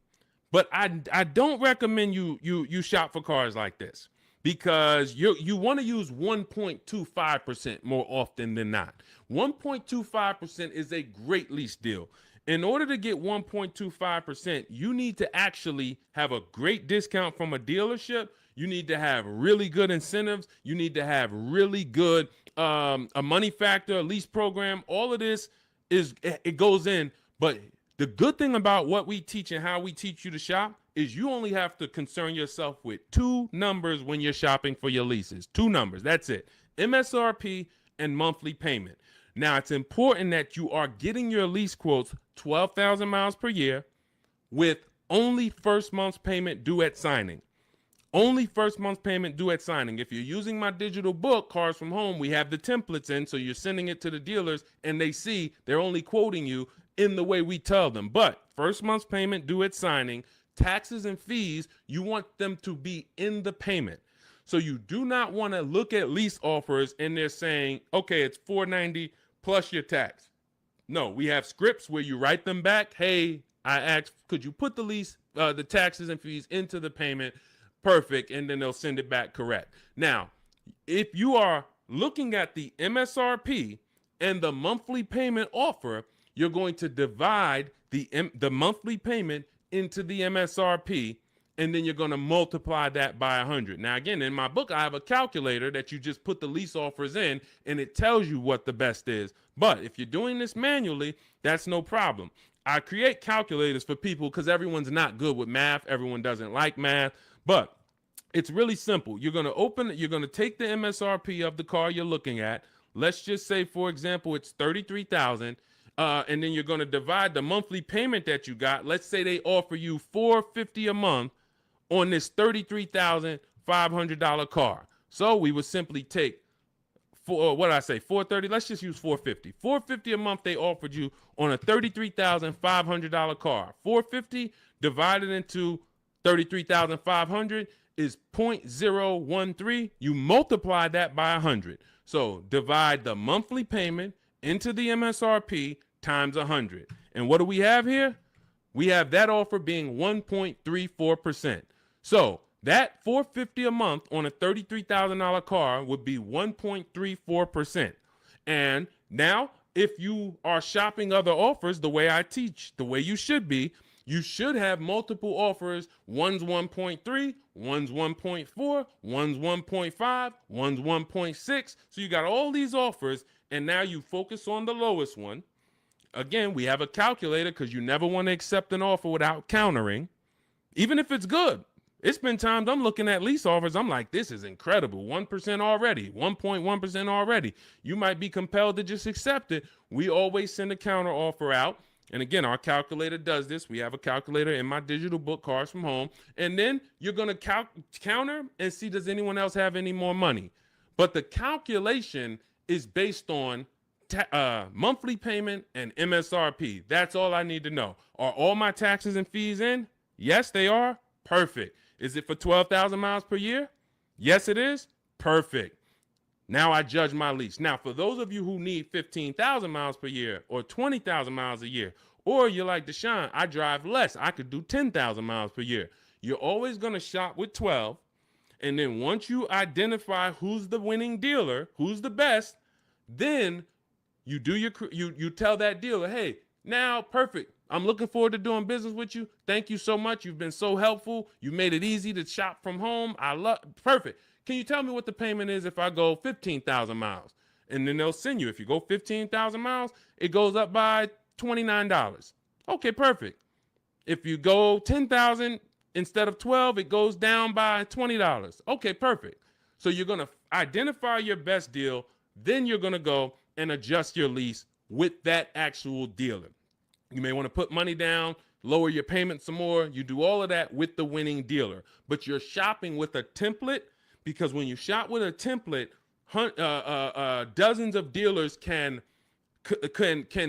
But I don't recommend you shop for cars like this, because you want to use 1.25% more often than not. 1.25% is a great lease deal. In order to get 1.25%, you need to actually have a great discount from a dealership. You need to have really good incentives. You need to have really good a money factor, a lease program. All of this it goes in. But the good thing about what we teach and how we teach you to shop is you only have to concern yourself with two numbers when you're shopping for your leases. Two numbers. That's it. MSRP and monthly payment. Now, it's important that you are getting your lease quotes 12,000 miles per year with only first month's payment due at signing. Only first month's payment due at signing. If you're using my digital book, Cars from Home, we have the templates in, so you're sending it to the dealers and they see they're only quoting you in the way we tell them. But first month's payment due at signing, taxes and fees, you want them to be in the payment. So you do not want to look at lease offers and they're saying, okay, it's $490 plus your tax. No, we have scripts where you write them back. Hey, I asked, could you put the lease, the taxes and fees into the payment? Perfect. And then they'll send it back correct. Now, if you are looking at the MSRP and the monthly payment offer, you're going to divide the monthly payment into the MSRP, and then you're going to multiply that by 100. Now, again, in my book, I have a calculator that you just put the lease offers in, and it tells you what the best is. But if you're doing this manually, that's no problem. I create calculators for people because everyone's not good with math. Everyone doesn't like math, but it's really simple. You're going to take the MSRP of the car you're looking at. Let's just say, for example, it's $33,000. And then you're going to divide the monthly payment that you got. Let's say they offer you $450 a month on this $33,500 car. So we would simply take $430. Let's just use $450. $450 a month they offered you on a $33,500 car. $450 divided into $33,500 is 0.013. You multiply that by 100. So divide the monthly payment into the MSRP times 100. And what do we have here? We have that offer being 1.34%. So that $450 a month on a $33,000 car would be 1.34%. And now, if you are shopping other offers the way I teach, the way you should be, you should have multiple offers. One's 1.3, one's 1.4, one's 1.5, one's 1.6. So you got all these offers, and now you focus on the lowest one. Again, we have a calculator because you never want to accept an offer without countering, even if it's good. It's been times I'm looking at lease offers. I'm like, this is incredible. 1% already, 1.1% already. You might be compelled to just accept it. We always send a counter offer out. And again, our calculator does this. We have a calculator in my digital book, Cars from Home. And then you're going to counter and see, does anyone else have any more money? But the calculation is based on monthly payment and MSRP. That's all I need to know. Are all my taxes and fees in? Yes, they are. Perfect. Is it for 12,000 miles per year? Yes, it is. Perfect. Now I judge my lease. Now, for those of you who need 15,000 miles per year or 20,000 miles a year, or you're like Deshone, I drive less. I could do 10,000 miles per year. You're always going to shop with 12. And then once you identify who's the winning dealer, who's the best, then you do you tell that dealer, hey, now perfect. I'm looking forward to doing business with you. Thank you so much. You've been so helpful. You made it easy to shop from home. Perfect. Can you tell me what the payment is if I go 15,000 miles? And then they'll send you. If you go 15,000 miles, it goes up by $29. Okay, perfect. If you go 10,000 instead of 12, it goes down by $20. Okay, perfect. So you're going to identify your best deal. Then you're going to go and adjust your lease with that actual dealer. You may want to put money down, lower your payment some more. You do all of that with the winning dealer. But you're shopping with a template, because when you shop with a template, dozens of dealers can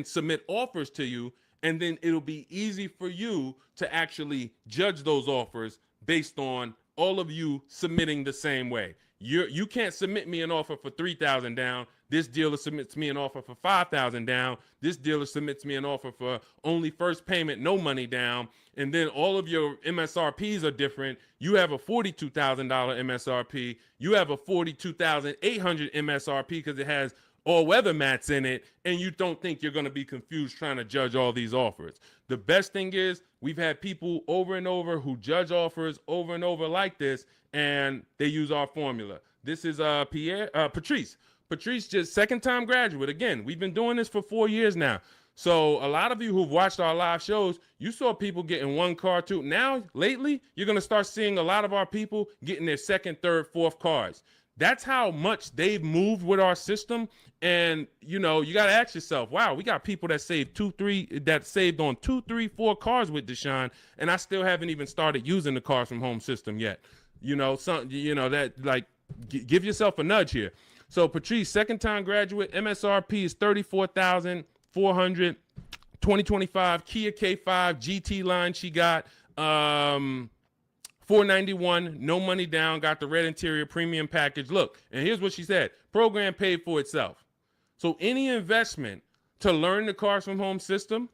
submit offers to you, and then it'll be easy for you to actually judge those offers based on all of you submitting the same way. You can't submit me an offer for 3,000 down. This dealer submits me an offer for 5,000 down. This dealer submits me an offer for only first payment, no money down. And then all of your MSRPs are different. You have a $42,000 MSRP. You have a $42,800 MSRP because it has all weather mats in it, and you don't think you're going to be confused trying to judge all these offers. The best thing is we've had people over and over who judge offers over and over like this, and they use our formula. This is Patrice. Patrice, just second-time graduate. Again, we've been doing this for 4 years now. So a lot of you who've watched our live shows, you saw people getting one car, too. Now, lately, you're going to start seeing a lot of our people getting their second, third, fourth cars. That's how much they've moved with our system. And, you know, you got to ask yourself, wow, we got people that saved saved on 2, 3, 4 cars with Deshone, and I still haven't even started using the Cars from Home system yet. You know, give yourself a nudge here. So Patrice, second-time graduate, MSRP is $34,400, 2025 Kia K5 GT line she got, $491, no money down, got the red interior premium package. Look, and here's what she said. Program paid for itself. So any investment to learn the Cars from Home system,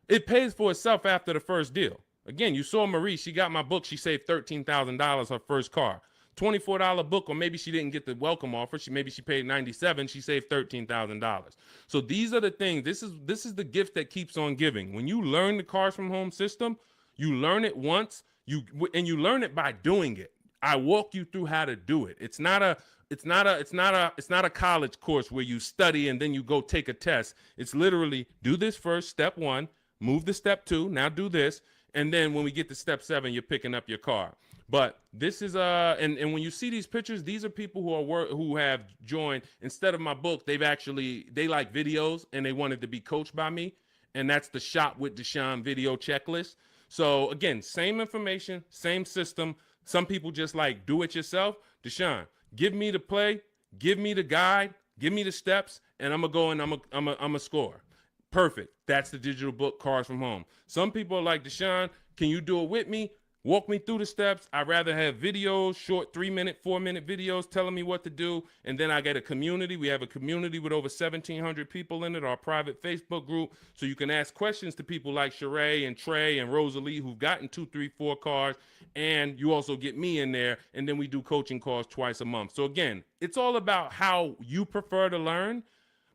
it pays for itself after the first deal. Again, you saw Marie, she got my book. She saved $13,000 her first car. $24 book, or maybe she didn't get the welcome offer. Maybe she paid $97. She saved $13,000. So these are the things. This is the gift that keeps on giving. When you learn the Cars from Home system, you learn it once. And you learn it by doing it. I walk you through how to do it. It's not a college course where you study and then you go take a test. It's literally do this first, step 1, move to step 2, now do this, and then when we get to step 7, you're picking up your car. But this is and when you see these pictures, these are people who have joined. Instead of my book, they like videos and they wanted to be coached by me, and that's the Shop with Deshone video checklist. So again, same information, same system. Some people just like do it yourself. Deshone, give me the play, give me the guide, give me the steps, and I'm gonna go and I'm a score. Perfect. That's the digital book, Cars from Home. Some people are like, Deshone, can you do it with me? Walk me through the steps. I'd rather have videos, short 3-minute, 4-minute videos telling me what to do. And then I get a community. We have a community with over 1,700 people in it, our private Facebook group. So you can ask questions to people like Sheree and Trey and Rosalie who've gotten 2, 3, 4 cars. And you also get me in there. And then we do coaching calls twice a month. So again, it's all about how you prefer to learn.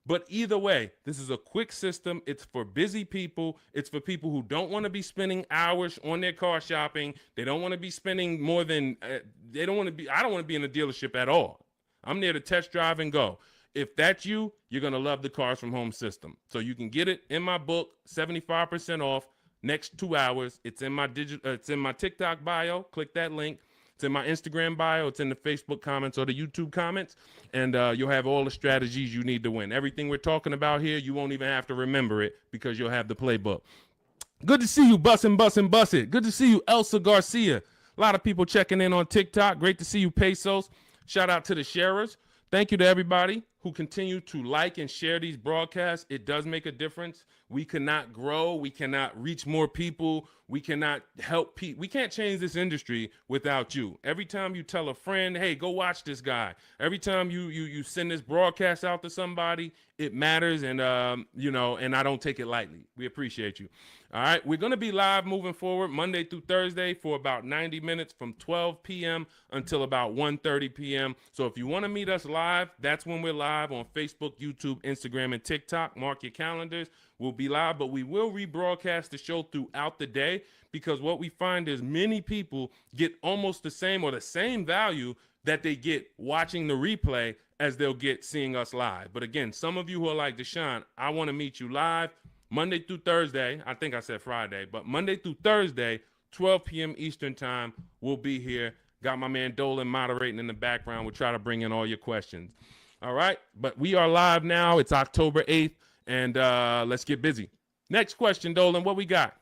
But either way, this is a quick system. It's for busy people. It's for people who don't want to be spending hours on their car shopping. They don't want to be spending more than, I don't want to be in a dealership at all. I'm there to test drive and go. If that's you, you're going to love the Cars from Home system. So you can get it in my book, 75% off, next 2 hours. It's in my it's in my TikTok bio. Click that link. It's in my Instagram bio. It's in the Facebook comments or the YouTube comments. And you'll have all the strategies you need to win. Everything we're talking about here, you won't even have to remember it because you'll have the playbook. Good to see you, Bussin'. Good to see you, Elsa Garcia. A lot of people checking in on TikTok. Great to see you, Pesos. Shout out to the sharers. Thank you to everybody who continue to like and share these broadcasts. It does make a difference. We cannot grow. We cannot reach more people. We cannot help people. We can't change this industry without you. Every time you tell a friend, hey, go watch this guy. Every time you send this broadcast out to somebody, it matters. And, and I don't take it lightly. We appreciate you. All right. We're going to be live moving forward Monday through Thursday for about 90 minutes from 12 p.m. until about 1:30 p.m. So if you want to meet us live, that's when we're live on Facebook, YouTube, Instagram, and TikTok. Mark your calendars. We'll be live, but we will rebroadcast the show throughout the day because what we find is many people get almost the same or the same value that they get watching the replay as they'll get seeing us live. But again, some of you who are like, Deshone, I want to meet you live Monday through Thursday. I think I said Friday, but Monday through Thursday, 12 p.m. Eastern time, we'll be here. Got my man Dolan moderating in the background. We'll try to bring in all your questions. All right, but we are live now. It's October 8th. And let's get busy. Next question, Dolan, what we got?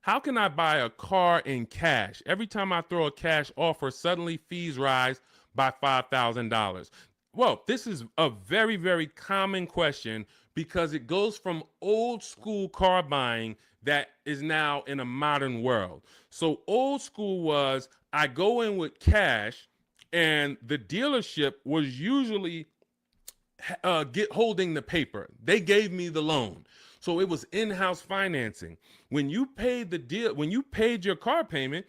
How can I buy a car in cash? Every time I throw a cash offer, suddenly fees rise by $5,000. Well, this is a very, very common question because it goes from old school car buying that is now in a modern world. So old school was I go in with cash and the dealership was usually holding the paper. They gave me the loan. So it was in-house financing. When you paid your car payment,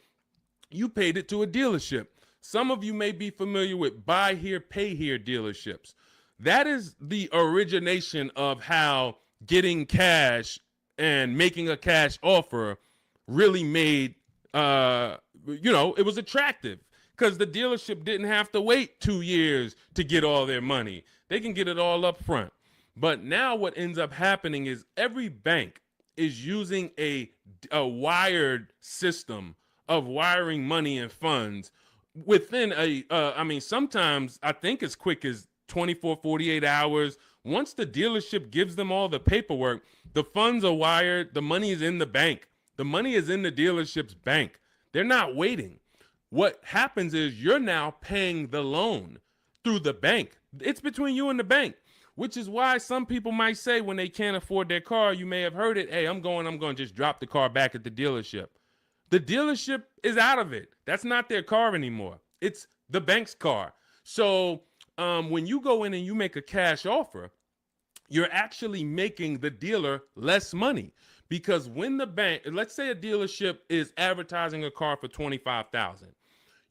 you paid it to a dealership. Some of you may be familiar with buy here, pay here dealerships. That is the origination of how getting cash and making a cash offer really made, it was attractive because the dealership didn't have to wait 2 years to get all their money. They can get it all up front. But now what ends up happening is every bank is using a wired system of wiring money and funds within sometimes I think as quick as 24, 48 hours. Once the dealership gives them all the paperwork, the funds are wired. The money is in the bank. The money is in the dealership's bank. They're not waiting. What happens is you're now paying the loan through the bank. It's between you and the bank, which is why some people might say when they can't afford their car, you may have heard it, hey, I'm going to just drop the car back at the dealership. The dealership is out of it. That's not their car anymore. It's the bank's car. So when you go in and you make a cash offer, you're actually making the dealer less money because when the bank, let's say a dealership is advertising a car for $25,000.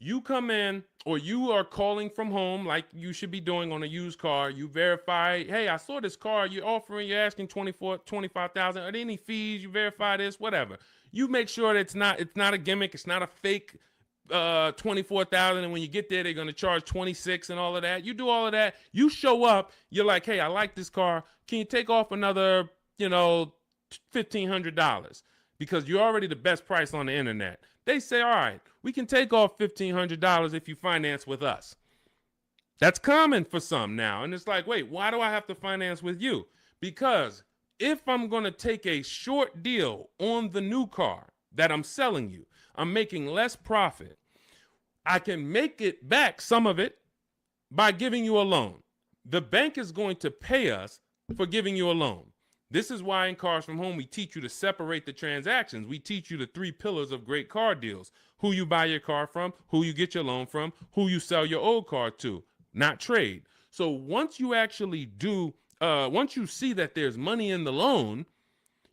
You come in or you are calling from home like you should be doing on a used car. You verify, hey, I saw this car you're asking $25,000. Are there any fees? You verify this, whatever. You make sure that it's not a gimmick, it's not a fake 24,000, and when you get there they're going to charge 26 and all of that. You do all of that, you show up, you're like, hey, I like this car, can you take off another, $1,500, because you're already the best price on the internet. They say, all right, we can take off $1,500 if you finance with us. That's common for some now, and it's like, wait, why do I have to finance with you? Because if I'm going to take a short deal on the new car that I'm selling you, I'm making less profit. I can make it back, some of it, by giving you a loan. The bank is going to pay us for giving you a loan. This is why in Cars from Home, we teach you to separate the transactions. We teach you the 3 pillars of great car deals: who you buy your car from, who you get your loan from, who you sell your old car to, not trade. So once you actually once you see that there's money in the loan,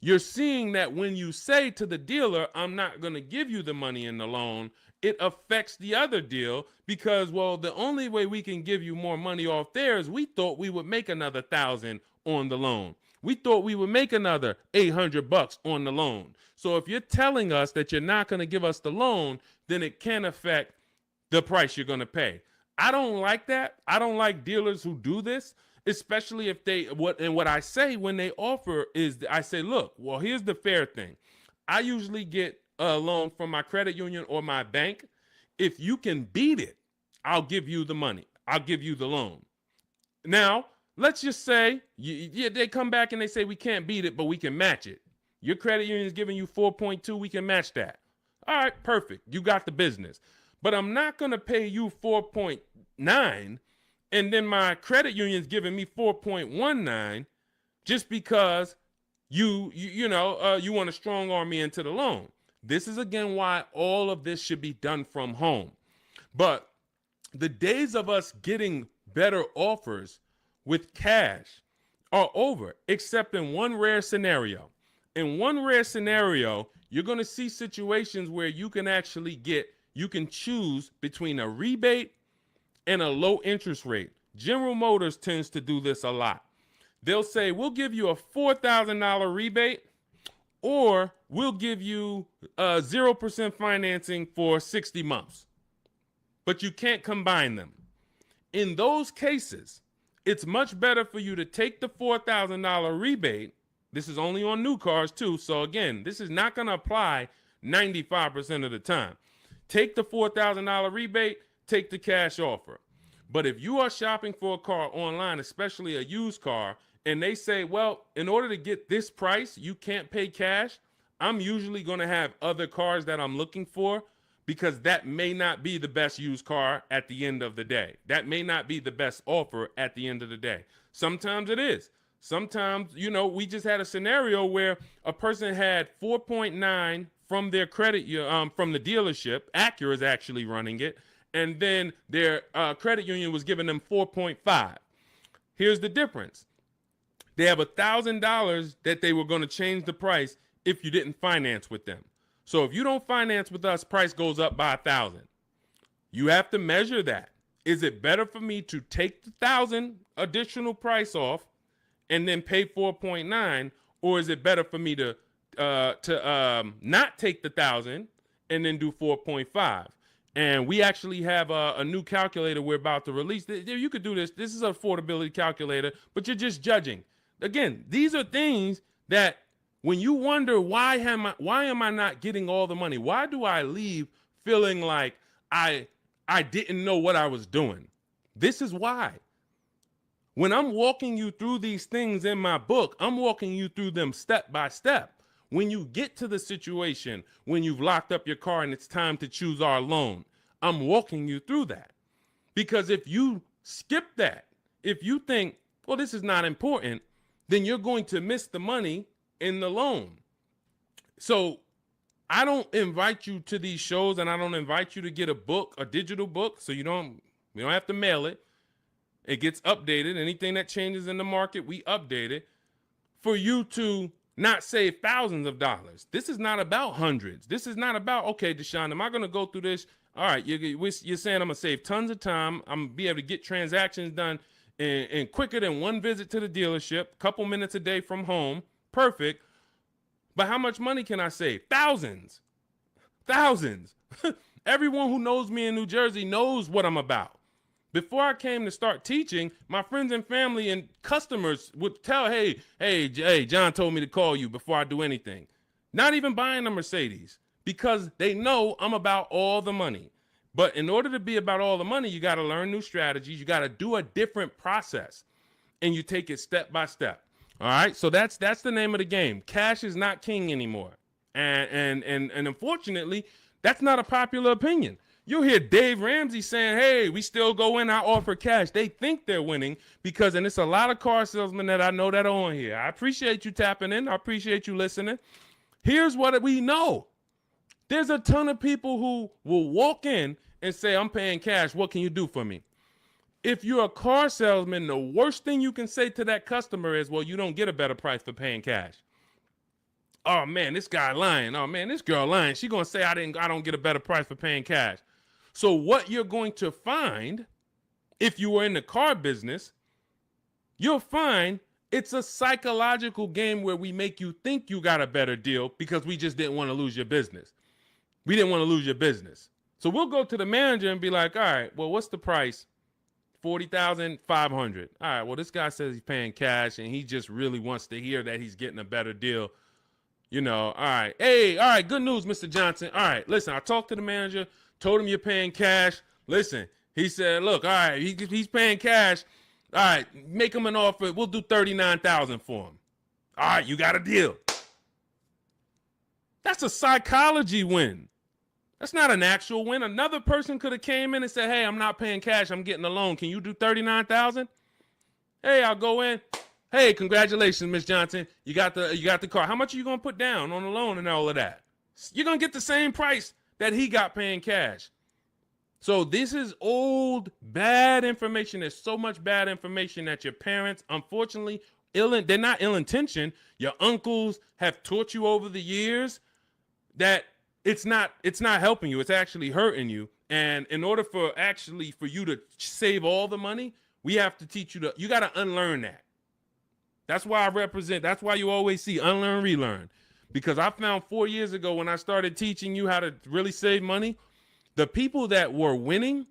you're seeing that when you say to the dealer, I'm not going to give you the money in the loan, it affects the other deal, because, well, the only way we can give you more money off there is we thought we would make another 1,000 on the loan. We thought we would make another $800 on the loan. So if you're telling us that you're not going to give us the loan, then it can affect the price you're going to pay. I don't like that. I don't like dealers who do this, especially if what I say when they offer is, I say, look, well, here's the fair thing. I usually get a loan from my credit union or my bank. If you can beat it, I'll give you the money. I'll give you the loan. Now, let's just say they come back and they say, we can't beat it, but we can match it. Your credit union is giving you 4.2. We can match that. All right, perfect. You got the business. But I'm not going to pay you 4.9 and then my credit union's giving me 4.19 just because you want to strong arm me into the loan. This is, again, why all of this should be done from home. But the days of us getting better offers with cash are over, except in one rare scenario. In one rare scenario, you're going to see situations where you can choose between a rebate and a low interest rate. General Motors tends to do this a lot. They'll say, we'll give you a $4,000 rebate, or we'll give you 0% financing for 60 months. But you can't combine them. In those cases, it's much better for you to take the $4,000 rebate. This is only on new cars too. So again, this is not going to apply 95% of the time. Take the $4,000 rebate, take the cash offer. But if you are shopping for a car online, especially a used car, and they say, well, in order to get this price, you can't pay cash, I'm usually going to have other cars that I'm looking for, because that may not be the best used car at the end of the day. That may not be the best offer at the end of the day. Sometimes it is. Sometimes, we just had a scenario where a person had 4.9 from their credit, from the dealership. Acura is actually running it. And then their credit union was giving them 4.5. Here's the difference. They have $1,000 that they were going to change the price if you didn't finance with them. So if you don't finance with us, price goes up by 1,000. You have to measure that. Is it better for me to take the 1,000 additional price off and then pay 4.9, or is it better for me to not take the 1,000 and then do 4.5? And we actually have a new calculator we're about to release. You could do this. This is an affordability calculator, but you're just judging. Again, these are things that when you wonder, why am I not getting all the money? Why do I leave feeling like I didn't know what I was doing? This is why. When I'm walking you through these things in my book, I'm walking you through them step by step. When you get to the situation, when you've locked up your car and it's time to choose our loan, I'm walking you through that. Because if you skip that, if you think, well, this is not important, then you're going to miss the money in the loan. So I don't invite you to these shows, and I don't invite you to get a book, a digital book, so we don't have to mail it. It gets updated. Anything that changes in the market, we update it for you to not save thousands of dollars. This is not about hundreds. This is not about, okay, Deshone, am I going to go through this? All right, you're saying I'm going to save tons of time. I'm going to be able to get transactions done in quicker than one visit to the dealership, couple minutes a day from home. Perfect. But how much money can I save? Thousands. Thousands. Everyone who knows me in New Jersey knows what I'm about. Before I came to start teaching, my friends and family and customers would tell, hey, John told me to call you before I do anything. Not even buying a Mercedes, because they know I'm about all the money. But in order to be about all the money, you got to learn new strategies. You got to do a different process, and you take it step by step. All right, so that's the name of the game. Cash is not king anymore, and unfortunately, that's not a popular opinion. You'll hear Dave Ramsey saying, hey, we still go in, I offer cash. They think they're winning because, and it's a lot of car salesmen that I know that are on here. I appreciate you tapping in. I appreciate you listening. Here's what we know. There's a ton of people who will walk in and say, I'm paying cash. What can you do for me? If you're a car salesman, the worst thing you can say to that customer is, well, you don't get a better price for paying cash. Oh man, this guy lying. Oh man, this girl lying. She gonna say I don't get a better price for paying cash. So what you're going to find, if you were in the car business, you'll find it's a psychological game where we make you think you got a better deal because we just didn't want to lose your business. We didn't want to lose your business. So we'll go to the manager and be like, all right, well, what's the price? $40,500. All right, well, this guy says he's paying cash and he just really wants to hear that he's getting a better deal. You know, all right. Hey, all right, good news, Mr. Johnson. All right, listen, I talked to the manager, told him you're paying cash. Listen, he said, look, all right, he's paying cash. All right, make him an offer. We'll do $39,000 for him. All right, you got a deal. That's a psychology win. That's not an actual win. Another person could have came in and said, hey, I'm not paying cash. I'm getting a loan. Can you do $39,000? Hey, I'll go in. Hey, congratulations, Miss Johnson. You got the car. How much are you going to put down on the loan and all of that? You're going to get the same price that he got paying cash. So this is old, bad information. There's so much bad information that your parents, unfortunately, they're not ill-intentioned. Your uncles have taught you over the years that it's not helping you. It's actually hurting you. And in order for you to save all the money, we have to teach you you got to unlearn that. That's why that's why you always see unlearn, relearn. Because I found 4 years ago when I started teaching you how to really save money, the people that were winning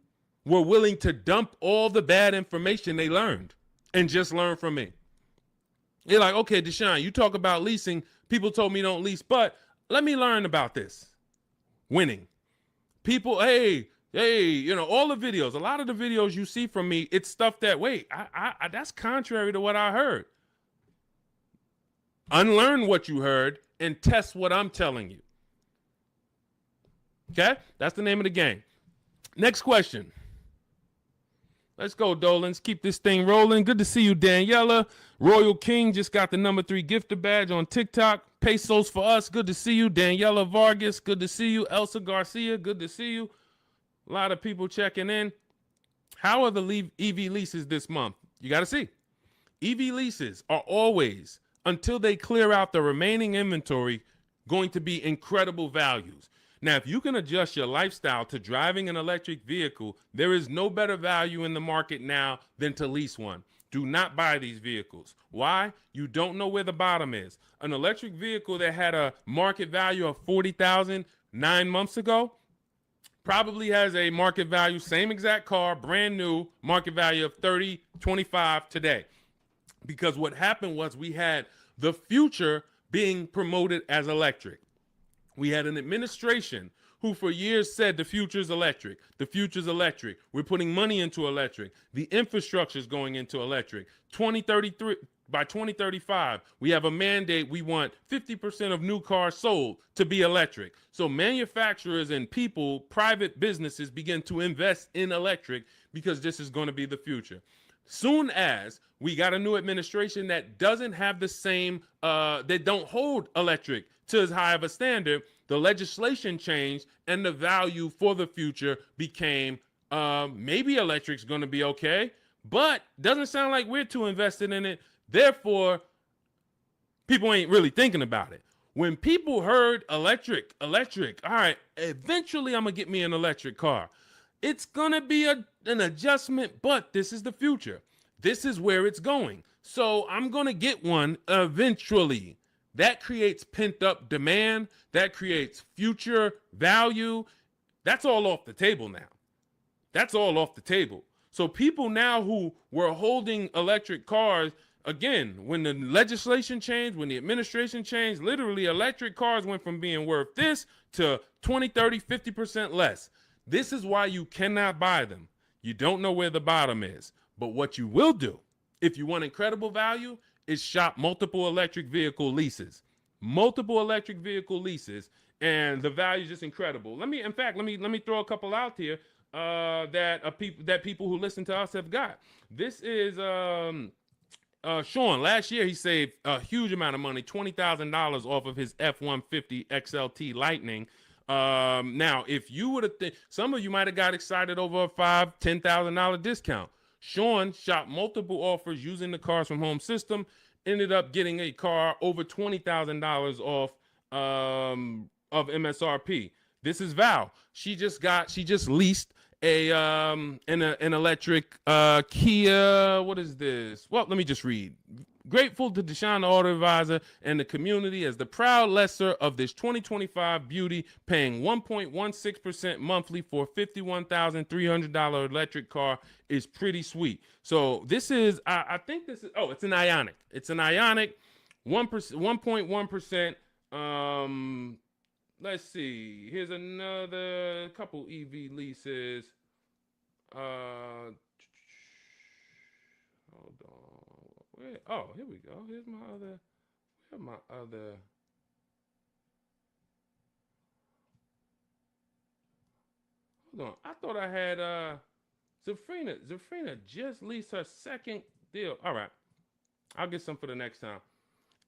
were willing to dump all the bad information they learned and just learn from me. You're like, okay, Deshone, you talk about leasing. People told me don't lease, but let me learn about this. Winning. People, hey, you know, all the videos, a lot of the videos you see from me, it's stuff that, wait, I that's contrary to what I heard. Unlearn what you heard and test what I'm telling you. Okay? That's the name of the game. Next question. Let's go, Dolans. Keep this thing rolling. Good to see you, Daniela. Royal King just got the #3 gifter badge on TikTok. Pesos for us. Good to see you. Daniela Vargas. Good to see you. Elsa Garcia. Good to see you. A lot of people checking in. How are the EV leases this month? You got to see. EV leases are always, until they clear out the remaining inventory, going to be incredible values. Now, if you can adjust your lifestyle to driving an electric vehicle, there is no better value in the market now than to lease one. Do not buy these vehicles. Why? You don't know where the bottom is. An electric vehicle that had a market value of $40,000 9 months ago probably has a market value, same exact car, brand new, market value of $30, $25 today. Because what happened was we had the future being promoted as electric. We had an administration who for years said the future's electric. The future's electric. We're putting money into electric. The infrastructure is going into electric. 2033, by 2035, we have a mandate. We want 50% of new cars sold to be electric. So manufacturers and people, private businesses begin to invest in electric because this is going to be the future. Soon as we got a new administration that doesn't have the same, they don't hold electric to as high of a standard, the legislation changed and the value for the future became maybe electric's going to be okay, but doesn't sound like we're too invested in it. Therefore, people ain't really thinking about it. When people heard electric, all right, eventually I'm going to get me an electric car. It's going to be an adjustment, but this is the future. This is where it's going. So I'm going to get one eventually. That creates pent up demand. That creates future value. That's all off the table now. That's all off the table. So people now who were holding electric cars, again, when the legislation changed, when the administration changed, literally electric cars went from being worth this to 20, 30, 50% less. This is why you cannot buy them. You don't know where the bottom is. But what you will do, if you want incredible value, is shop multiple electric vehicle leases. Multiple electric vehicle leases, and the value is just incredible. Let me throw a couple out here that people who listen to us have got. This is Sean. Last year he saved a huge amount of money, $20,000 off of his F-150 XLT Lightning. Now, if you would have, some of you might have got excited over a $5,000-$10,000 discount. Sean shopped multiple offers using the Cars from Home system, ended up getting a car over $20,000 off of MSRP. This is Val. She just leased an electric Kia. What is this? Well, let me just read. Grateful to Deshone the Auto Advisor and the community as the proud lessor of this 2025 beauty, paying 1.16% monthly for a $51,300 electric car is pretty sweet. So this is, I think this is, it's an Ioniq. It's an Ioniq, 1.1%. Let's see. Here's another couple EV leases. Hold on. Here we go. Here's my other. Hold on. I thought I had Zafrina. Zafrina just leased her second deal. All right. I'll get some for the next time.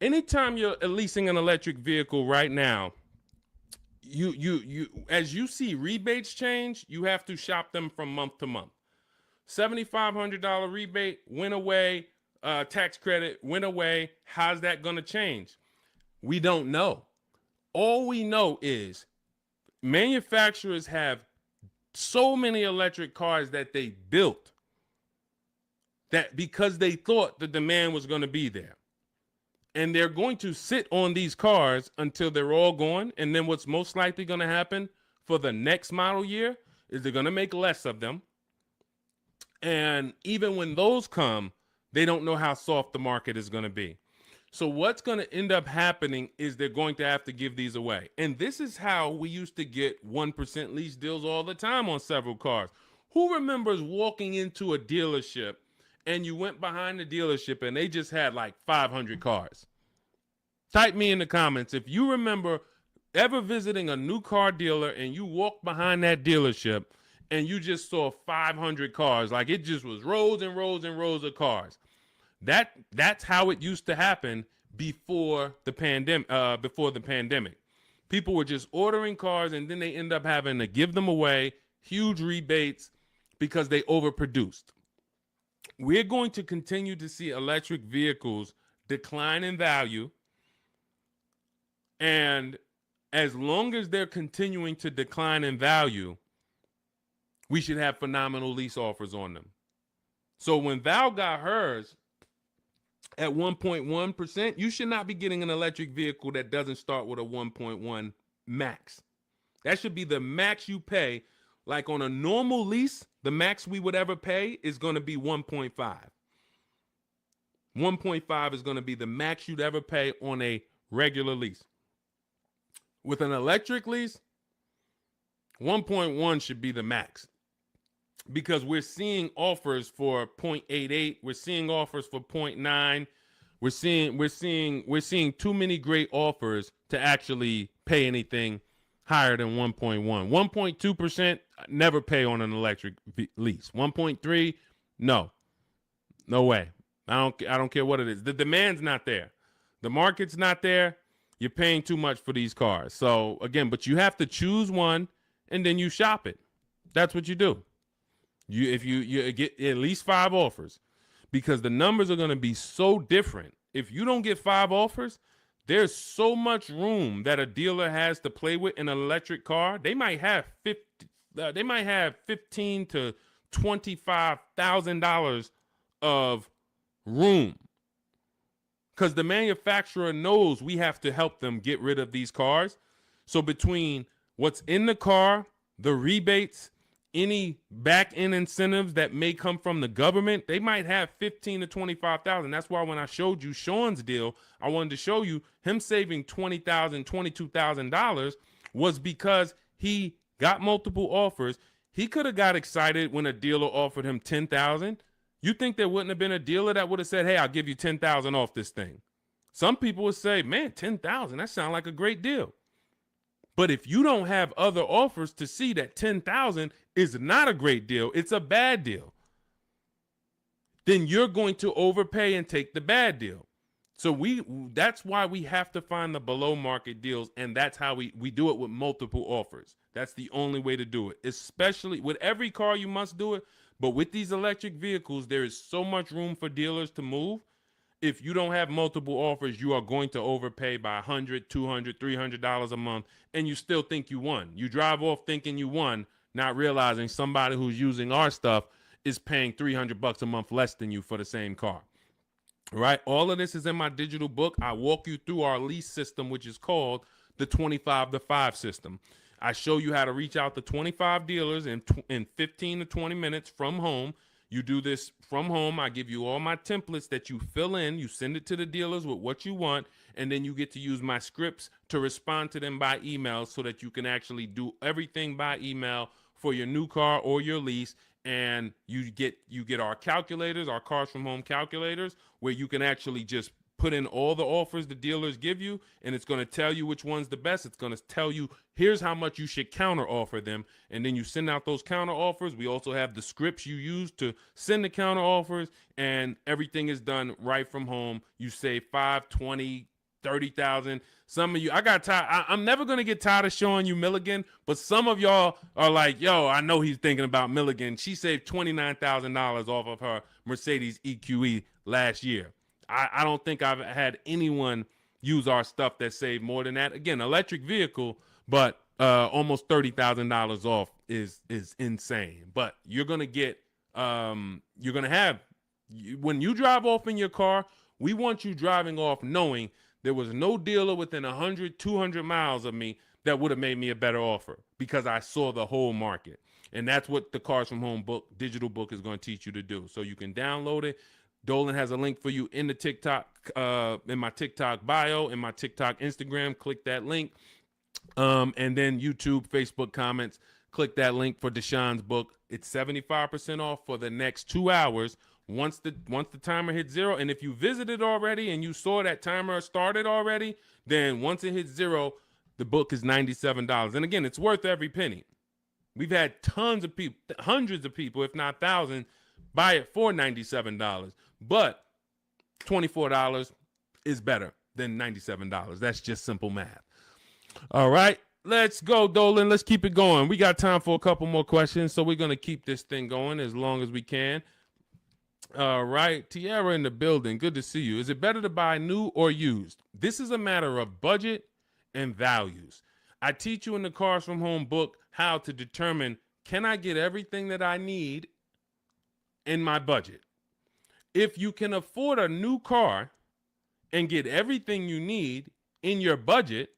Anytime you're leasing an electric vehicle right now, you as you see rebates change, you have to shop them from month to month. $7,500 rebate went away. Tax credit went away. How's that going to change? We don't know. All we know is manufacturers have so many electric cars that they built that because they thought the demand was going to be there. And they're going to sit on these cars until they're all gone. And then what's most likely going to happen for the next model year is they're going to make less of them. And even when those come, they don't know how soft the market is going to be. So what's going to end up happening is they're going to have to give these away. And this is how we used to get 1% lease deals all the time on several cars. Who remembers walking into a dealership and you went behind the dealership and they just had like 500 cars? Type me in the comments if you remember ever visiting a new car dealer and you walked behind that dealership and you just saw 500 cars, like it just was rows and rows and rows of cars. That's how it used to happen before the pandemic. People were just ordering cars and then they end up having to give them away, huge rebates because they overproduced. We're going to continue to see electric vehicles decline in value. And as long as they're continuing to decline in value, we should have phenomenal lease offers on them. So when Val got hers at 1.1%, you should not be getting an electric vehicle that doesn't start with a 1.1 max. That should be the max you pay. Like on a normal lease, the max we would ever pay is going to be 1.5. 1.5 is going to be the max you'd ever pay on a regular lease. With an electric lease, 1.1 should be the max. Because we're seeing offers for 0.88, we're seeing offers for 0.9. We're seeing too many great offers to actually pay anything higher than 1.1. 1.2%, never pay on an electric lease. 1.3, no way. I don't care what it is. The demand's not there. The market's not there. You're paying too much for these cars. So again, but you have to choose one and then you shop it. That's what you do. If you get at least 5 offers, because the numbers are going to be so different. If you don't get 5 offers, there's so much room that a dealer has to play with in an electric car. They might have $15,000 to $25,000 of room, because the manufacturer knows we have to help them get rid of these cars. So between what's in the car, the rebates, any back end incentives that may come from the government, they might have 15 to 25,000. That's why when I showed you Sean's deal, I wanted to show you him saving $20,000, $22,000 was because he got multiple offers. He could have got excited when a dealer offered him 10,000. You think there wouldn't have been a dealer that would have said, hey, I'll give you 10,000 off this thing? Some people would say, man, 10,000, that sounds like a great deal. But if you don't have other offers to see that 10,000 is not a great deal, it's a bad deal, then you're going to overpay and take the bad deal. So that's why we have to find the below market deals, and that's how we do it with multiple offers. That's the only way to do it, especially with every car you must do it. But with these electric vehicles, there is so much room for dealers to move. If you don't have multiple offers, you are going to overpay by $100, $200, $300 a month, and you still think you won. You drive off thinking you won, not realizing somebody who's using our stuff is paying $300 a month less than you for the same car. Right? All of this is in my digital book. I walk you through our lease system, which is called the 25 to 5 system. I show you how to reach out to 25 dealers in 15 to 20 minutes from home. You do this from home. I give you all my templates that you fill in. You send it to the dealers with what you want, and then you get to use my scripts to respond to them by email so that you can actually do everything by email for your new car or your lease. And you get our calculators, our Cars from Home calculators, where you can actually just put in all the offers the dealers give you, and it's going to tell you which one's the best. It's going to tell you, here's how much you should counter offer them. And then you send out those counter offers. We also have the scripts you use to send the counter offers, and everything is done right from home. You save 5, 20, 30,000. Some of you, I got tired. I'm never going to get tired of showing you Milligan, but some of y'all are like, yo, I know he's thinking about Milligan. She saved $29,000 off of her Mercedes EQE last year. I don't think I've had anyone use our stuff that saved more than that. Again, electric vehicle, but almost $30,000 off is insane. But you're going to get, you're going to have, when you drive off in your car, we want you driving off knowing there was no dealer within 100, 200 miles of me that would have made me a better offer because I saw the whole market. And that's what the Cars from Home book, digital book, is going to teach you to do. So you can download it. Dolan has a link for you in the TikTok, in my TikTok bio, in my TikTok Instagram. Click that link. And then YouTube, Facebook comments. Click that link for Deshaun's book. It's 75% off for the next 2 hours. Once the timer hits 0, and if you visited already and you saw that timer started already, then once it hits 0, the book is $97. And again, it's worth every penny. We've had tons of people, hundreds of people, if not thousands, buy it for $97. But $24 is better than $97. That's just simple math. All right, let's go, Dolan. Let's keep it going. We got time for a couple more questions, so we're going to keep this thing going as long as we can. All right, Tiara in the building. Good to see you. Is it better to buy new or used? This is a matter of budget and values. I teach you in the Cars from Home book how to determine, can I get everything that I need in my budget? If you can afford a new car and get everything you need in your budget,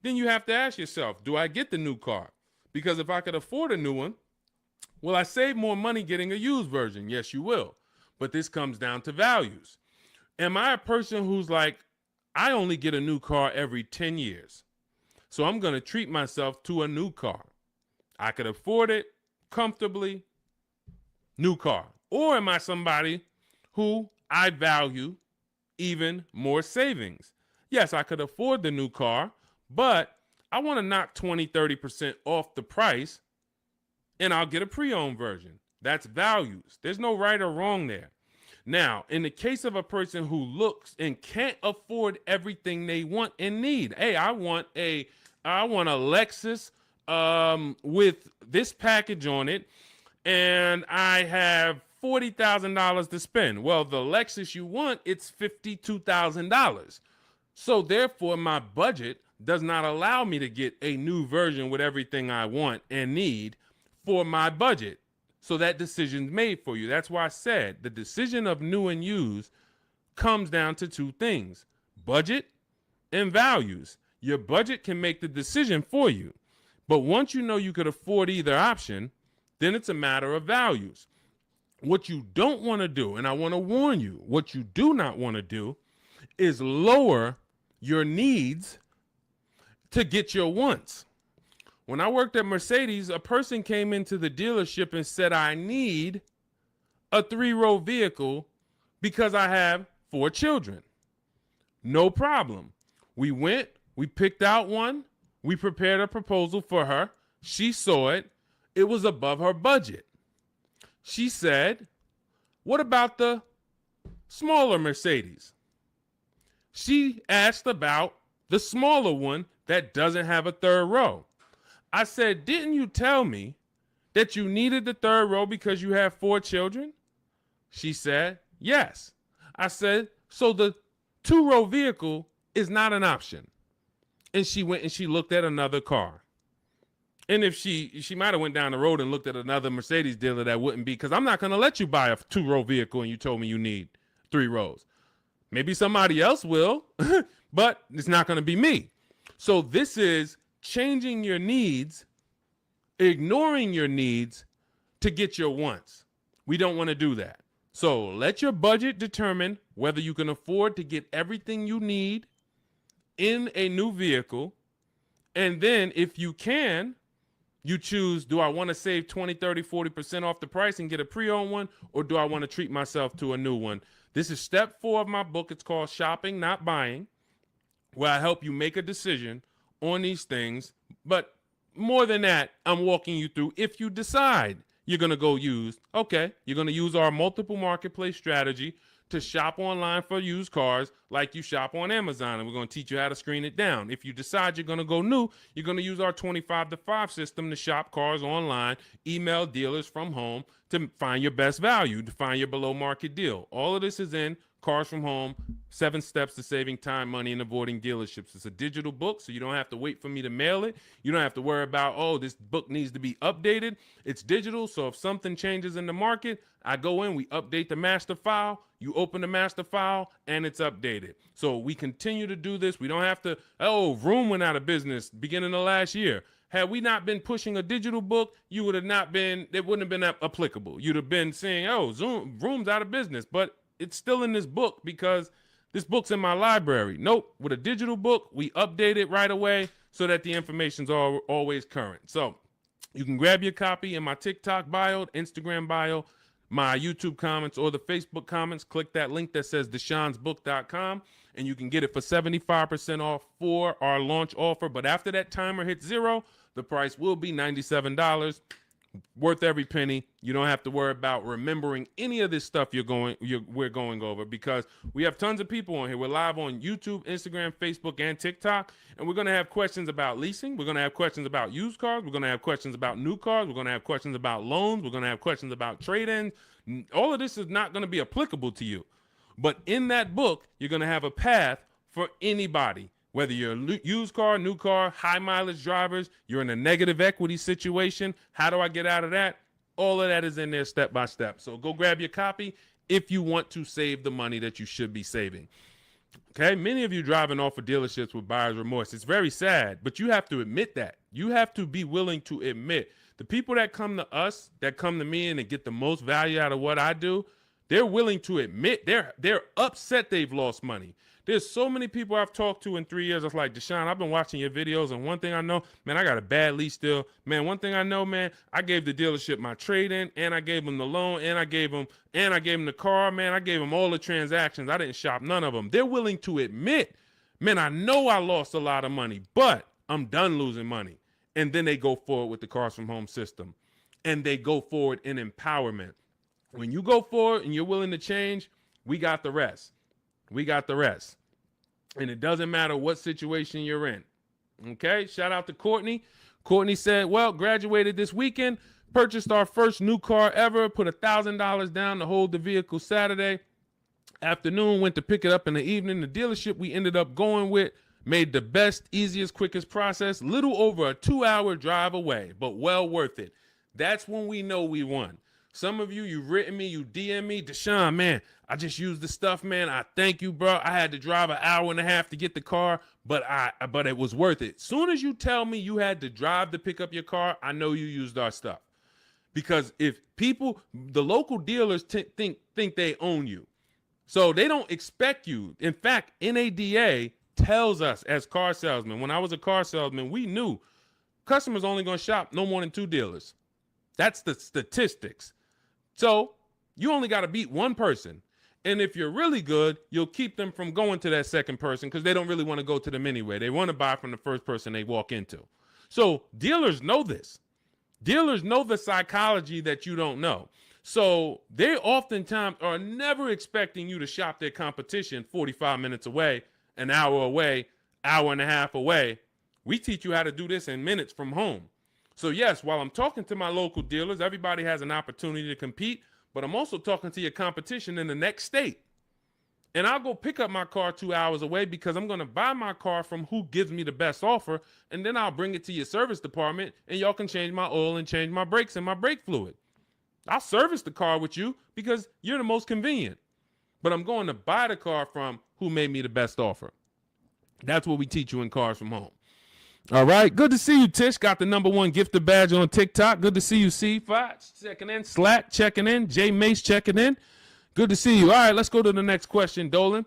then you have to ask yourself, do I get the new car? Because if I could afford a new one, will I save more money getting a used version? Yes, you will. But this comes down to values. Am I a person who's like, I only get a new car every 10 years, so I'm going to treat myself to a new car? I could afford it comfortably, new car. Or am I somebody who I value even more savings? Yes, I could afford the new car, but I want to knock 20, 30% off the price, and I'll get a pre-owned version. That's values. There's no right or wrong there. Now, in the case of a person who looks and can't afford everything they want and need, hey, I want a Lexus with this package on it, and I have $40,000 to spend. Well, the Lexus you want, it's $52,000. So therefore, my budget does not allow me to get a new version with everything I want and need for my budget. So that decision's made for you. That's why I said the decision of new and used comes down to two things: budget and values. Your budget can make the decision for you. But once you know you could afford either option, then it's a matter of values. What you don't want to do, and I want to warn you, what you do not want to do is lower your needs to get your wants. When I worked at Mercedes, a person came into the dealership and said, I need a 3-row vehicle because I have 4 children. No problem. We went, we picked out one, we prepared a proposal for her. She saw it. It was above her budget. She said, what about the smaller Mercedes? She asked about the smaller one that doesn't have a 3rd row. I said, didn't you tell me that you needed the 3rd row because you have 4 children? She said, yes. I said, so the 2-row vehicle is not an option. And she went and she looked at another car. And if she might have went down the road and looked at another Mercedes dealer, that wouldn't be, because I'm not going to let you buy a 2-row vehicle and you told me you need 3 rows. Maybe somebody else will, but it's not going to be me. So this is changing your needs, ignoring your needs to get your wants. We don't want to do that. So let your budget determine whether you can afford to get everything you need in a new vehicle. And then if you can, you choose, do I want to save 20, 30, 40% off the price and get a pre-owned one, or do I want to treat myself to a new one? This is step 4 of my book. It's called Shopping, Not Buying, where I help you make a decision on these things. But more than that, I'm walking you through, if you decide you're going to go use, okay, you're going to use our multiple marketplace strategy to shop online for used cars like you shop on Amazon, and we're going to teach you how to screen it down. If you decide you're going to go new, you're going to use our 25 to 5 system to shop cars online, email dealers from home to find your best value, to find your below market deal. All of this is in Cars from Home, 7 Steps to Saving Time, Money, and Avoiding Dealerships. It's a digital book, so you don't have to wait for me to mail it. You don't have to worry about, oh, this book needs to be updated. It's digital, so if something changes in the market, I go in, we update the master file, you open the master file, and it's updated. So we continue to do this. We don't have to, oh, Vroom went out of business beginning of last year. Had we not been pushing a digital book, you would have not been, it wouldn't have been applicable. You'd have been saying, oh, Vroom's out of business, but it's still in this book because this book's in my library. Nope. With a digital book, we update it right away so that the information's always current. So you can grab your copy in my TikTok bio, Instagram bio, my YouTube comments, or the Facebook comments. Click that link that says deshonsbook.com, and you can get it for 75% off for our launch offer. But after that timer hits 0, the price will be $97. Worth every penny. You don't have to worry about remembering any of this stuff we're going over, because we have tons of people on here. We're live on YouTube, Instagram, Facebook, and TikTok, and we're going to have questions about leasing. We're going to have questions about used cars. We're going to have questions about new cars. We're going to have questions about loans. We're going to have questions about trade-ins. All of this is not going to be applicable to you, but in that book, you're going to have a path for anybody. Whether you're a used car, new car, high mileage drivers, you're in a negative equity situation, how do I get out of that? All of that is in there step by step. So go grab your copy if you want to save the money that you should be saving. Okay, many of you driving off of dealerships with buyer's remorse. It's very sad, but you have to admit that. You have to be willing to admit. The people that come to us, that come to me and get the most value out of what I do, they're willing to admit they're upset they've lost money. There's so many people I've talked to in 3 years. It's like, Deshone, I've been watching your videos, and one thing I know, man, I got a bad lease deal. Man, one thing I know, man, I gave the dealership my trade-in, and I gave them the loan, and I gave them the car, man. I gave them all the transactions. I didn't shop none of them. They're willing to admit, man, I know I lost a lot of money, but I'm done losing money. And then they go forward with the Cars from Home system, and they go forward in empowerment. When you go forward and you're willing to change, we got the rest. We got the rest. And it doesn't matter what situation you're in. Okay, shout out to Courtney. Courtney said, well, graduated this weekend, purchased our first new car ever, put $1,000 down to hold the vehicle Saturday afternoon, went to pick it up in the evening. The dealership we ended up going with made the best, easiest, quickest process, little over a 2-hour drive away, but well worth it. That's when we know we won. Some of you, you've written me, you DM me, Deshone, man, I just used the stuff, man. I thank you, bro. I had to drive an hour and a half to get the car, but it was worth it. Soon as you tell me you had to drive to pick up your car, I know you used our stuff. Because if people, the local dealers think they own you. So they don't expect you. In fact, NADA tells us as car salesmen, when I was a car salesman, we knew customers only going to shop no more than 2 dealers. That's the statistics. So you only got to beat one person. And if you're really good, you'll keep them from going to that second person because they don't really want to go to them anyway. They want to buy from the first person they walk into. So dealers know this. Dealers know the psychology that you don't know. So they oftentimes are never expecting you to shop their competition 45 minutes away, an hour away, hour and a half away. We teach you how to do this in minutes from home. So yes, while I'm talking to my local dealers, everybody has an opportunity to compete, but I'm also talking to your competition in the next state. And I'll go pick up my car 2 hours away because I'm going to buy my car from who gives me the best offer. And then I'll bring it to your service department and y'all can change my oil and change my brakes and my brake fluid. I'll service the car with you because you're the most convenient. But I'm going to buy the car from who made me the best offer. That's what we teach you in Cars from Home. All right. Good to see you, Tish. Got the #1 gifted badge on TikTok. Good to see you, C5 checking in. Slack checking in. J Mace checking in. Good to see you. All right, let's go to the next question, Dolan.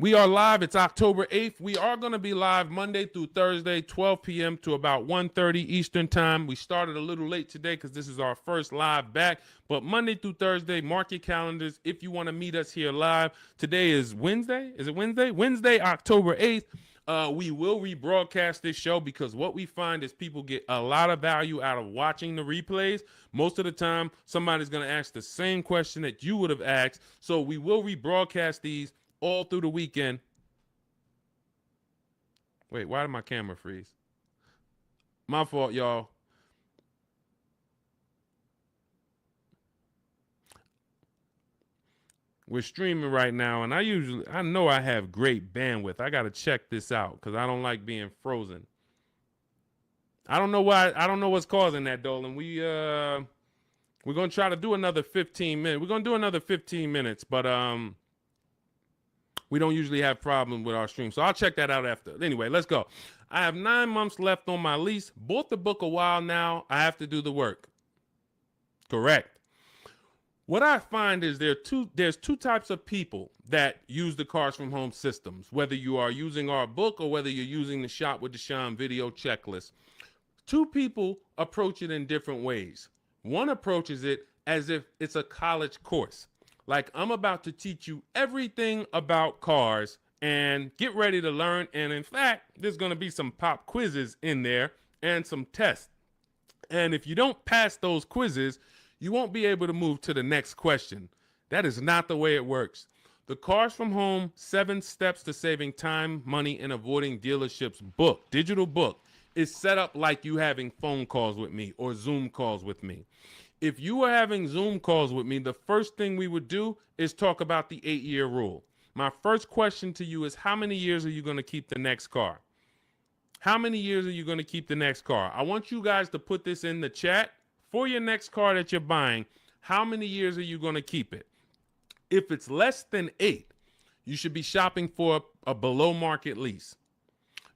We are live. It's October 8th. We are going to be live Monday through Thursday, 12 p.m. to about 1:30 Eastern time. We started a little late today because this is our first live back. But Monday through Thursday, mark your calendars if you want to meet us here live. Today is Wednesday. Is it Wednesday? Wednesday, October 8th. We will rebroadcast this show because what we find is people get a lot of value out of watching the replays. Most of the time, somebody's going to ask the same question that you would have asked. So we will rebroadcast these all through the weekend. Wait, why did my camera freeze? My fault, y'all. We're streaming right now, and I know I have great bandwidth. I got to check this out because I don't like being frozen. I don't know why. I don't know what's causing that, Dolan. We're going to try to do another 15 minutes. We're going to do another 15 minutes, but we don't usually have problems with our stream. So I'll check that out after. Anyway, let's go. I have 9 months left on my lease. Bought the book a while now. I have to do the work. Correct. What I find is there's two types of people that use the Cars from Home systems, whether you are using our book or whether you're using the Shop with Deshone video checklist. 2 people approach it in different ways. One approaches it as if it's a college course. Like, I'm about to teach you everything about cars and get ready to learn. And in fact, there's going to be some pop quizzes in there and some tests. And if you don't pass those quizzes, you won't be able to move to the next question. That is not the way it works. The Cars from Home 7 Steps to Saving Time, Money, and Avoiding Dealerships book, digital book, is set up like you having phone calls with me or Zoom calls with me. If you were having Zoom calls with me, the first thing we would do is talk about the 8-year rule. My first question to you is, how many years are you going to keep the next car? How many years are you going to keep the next car? I want you guys to put this in the chat. For your next car that you're buying, how many years are you going to keep it? If it's less than 8, you should be shopping for a below market lease.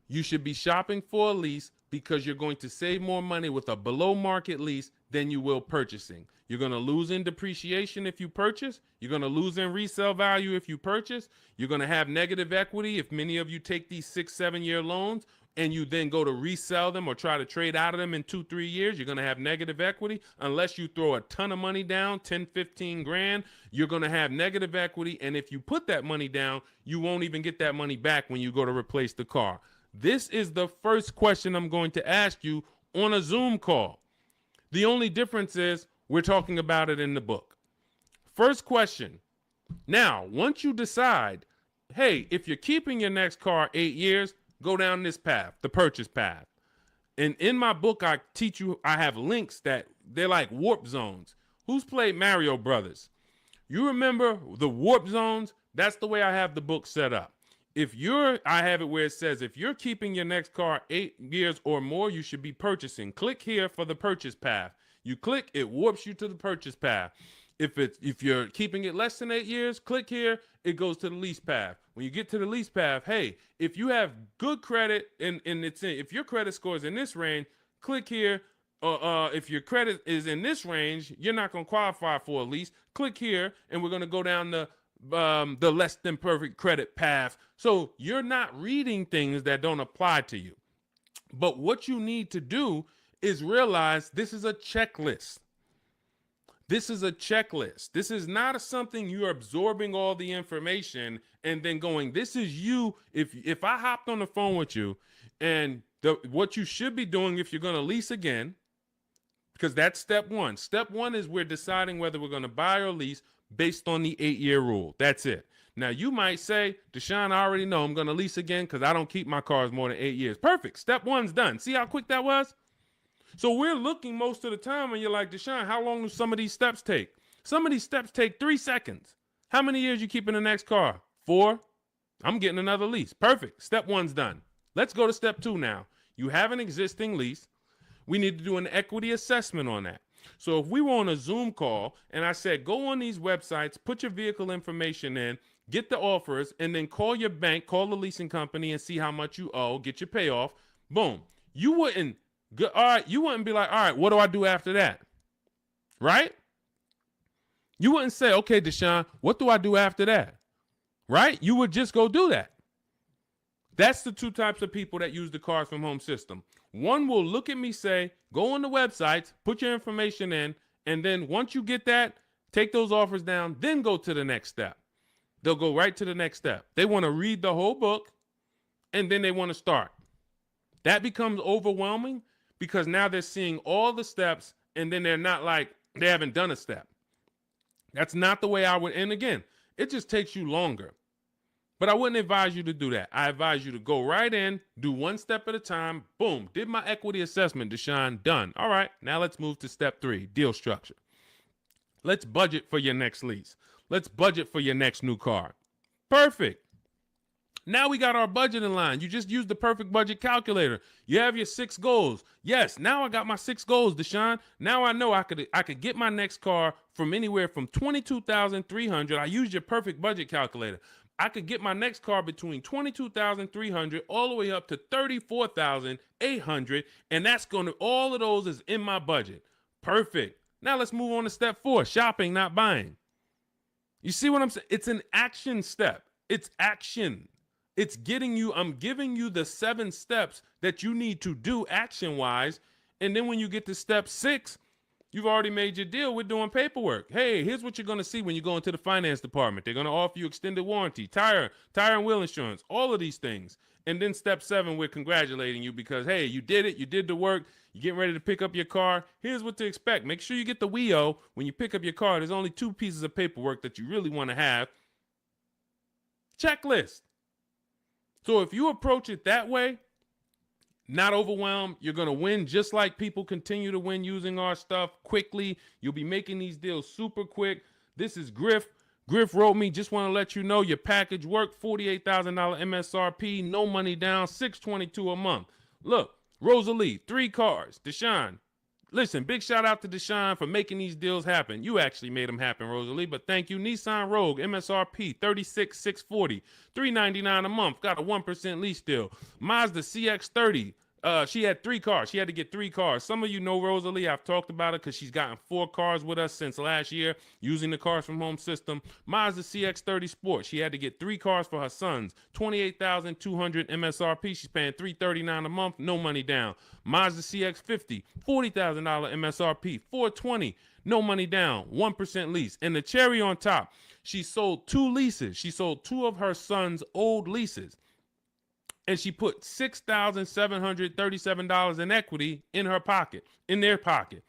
You should be shopping for a lease because you're going to save more money with a below market lease than you will purchasing. You're going to lose in depreciation if you purchase. You're going to lose in resale value if you purchase. You're going to have negative equity if many of you take these 6-7 year loans and you then go to resell them or try to trade out of them in 2-3 years. You're going to have negative equity. Unless you throw a ton of money down, 10, 15 grand, you're going to have negative equity. And if you put that money down, you won't even get that money back when you go to replace the car. This is the first question I'm going to ask you on a Zoom call. The only difference is we're talking about it in the book. First question. Now, once you decide, hey, if you're keeping your next car 8 years, go down this path, the purchase path. And in my book, I teach you, I have links that they're like warp zones. Who's played Mario Brothers? You remember the warp zones? That's the way I have the book set up. I have it where it says, if you're keeping your next car 8 years or more, you should be purchasing. Click here for the purchase path. You click, it warps you to the purchase path. If you're keeping it less than 8 years, click here, it goes to the lease path. When you get to the lease path, hey, if you have good credit and if your credit score is in this range, click here. If your credit is in this range, you're not going to qualify for a lease. Click here, and we're going to go down the less than perfect credit path. So you're not reading things that don't apply to you. But what you need to do is realize this is a checklist. This is a checklist. This is not something you're absorbing all the information and then going, this is you. If I hopped on the phone with you and what you should be doing if you're going to lease again, because that's step one. Step one is we're deciding whether we're going to buy or lease based on the 8-year rule. That's it. Now, you might say, Deshone, I already know I'm going to lease again because I don't keep my cars more than 8 years. Perfect. Step one's done. See how quick that was? So we're looking most of the time and you're like, Deshone, how long do some of these steps take? Some of these steps take 3 seconds. How many years you keep in the next car? 4? I'm getting another lease. Perfect. Step one's done. Let's go to step 2 now. You have an existing lease. We need to do an equity assessment on that. So if we were on a Zoom call and I said, go on these websites, put your vehicle information in, get the offers, and then call your bank, call the leasing company and see how much you owe, get your payoff. Boom. You wouldn't be like, all right, what do I do after that? Right? You wouldn't say, okay, Deshone, what do I do after that? Right? You would just go do that. That's the 2 types of people that use the Cars from Home system. One will look at me, say, go on the websites, put your information in, and then once you get that, take those offers down, then go to the next step. They'll go right to the next step. They want to read the whole book, and then they want to start. That becomes overwhelming because now they're seeing all the steps, and then they're not like, they haven't done a step. That's not the way I would, and again, it just takes you longer. But I wouldn't advise you to do that. I advise you to go right in, do 1 step at a time. Boom, did my equity assessment, Deshone, done. All right, now let's move to step 3, deal structure. Let's budget for your next lease. Let's budget for your next new car. Perfect. Now we got our budget in line. You just used the perfect budget calculator. You have your 6 goals. Yes, now I got my 6 goals, Deshone. Now I know I could get my next car from anywhere from $22,300. I used your perfect budget calculator. I could get my next car between $22,300 all the way up to $34,800, and that's going to, all of those is in my budget. Perfect. Now let's move on to step 4, shopping, not buying. You see what I'm saying? It's an action step. It's action. It's getting you, I'm giving you the 7 steps that you need to do action-wise, and then when you get to step 6, you've already made your deal. We're doing paperwork. Hey, here's what you're going to see when you go into the finance department. They're going to offer you extended warranty, tire and wheel insurance, all of these things. And then step 7, we're congratulating you because, hey, you did it. You did the work. You're getting ready to pick up your car. Here's what to expect. Make sure you get the WIO when you pick up your car. There's only 2 pieces of paperwork that you really want to have. Checklist. So if you approach it that way, not overwhelmed, you're going to win just like people continue to win using our stuff quickly. You'll be making these deals super quick. This is Griff. Griff wrote me, just want to let you know your package worked, $48,000 MSRP, no money down, $622 a month. Look, Rosalie, 3 cars. Deshone, listen, big shout out to Deshone for making these deals happen. You actually made them happen, Rosalie, but thank you. Nissan Rogue, MSRP, $36,640, $399 a month, got a 1% lease deal. Mazda CX-30, she had 3 cars. She had to get 3 cars. Some of you know Rosalie. I've talked about it because she's gotten 4 cars with us since last year using the Cars from Home system. Mazda CX-30 Sport. She had to get 3 cars for her sons. $28,200 MSRP. She's paying $339 a month. No money down. Mazda CX-50. $40,000 MSRP. $420. No money down. 1% lease. And the cherry on top, she sold 2 leases. She sold 2 of her sons' old leases. And she put $6,737 in equity in her pocket, in their pocket.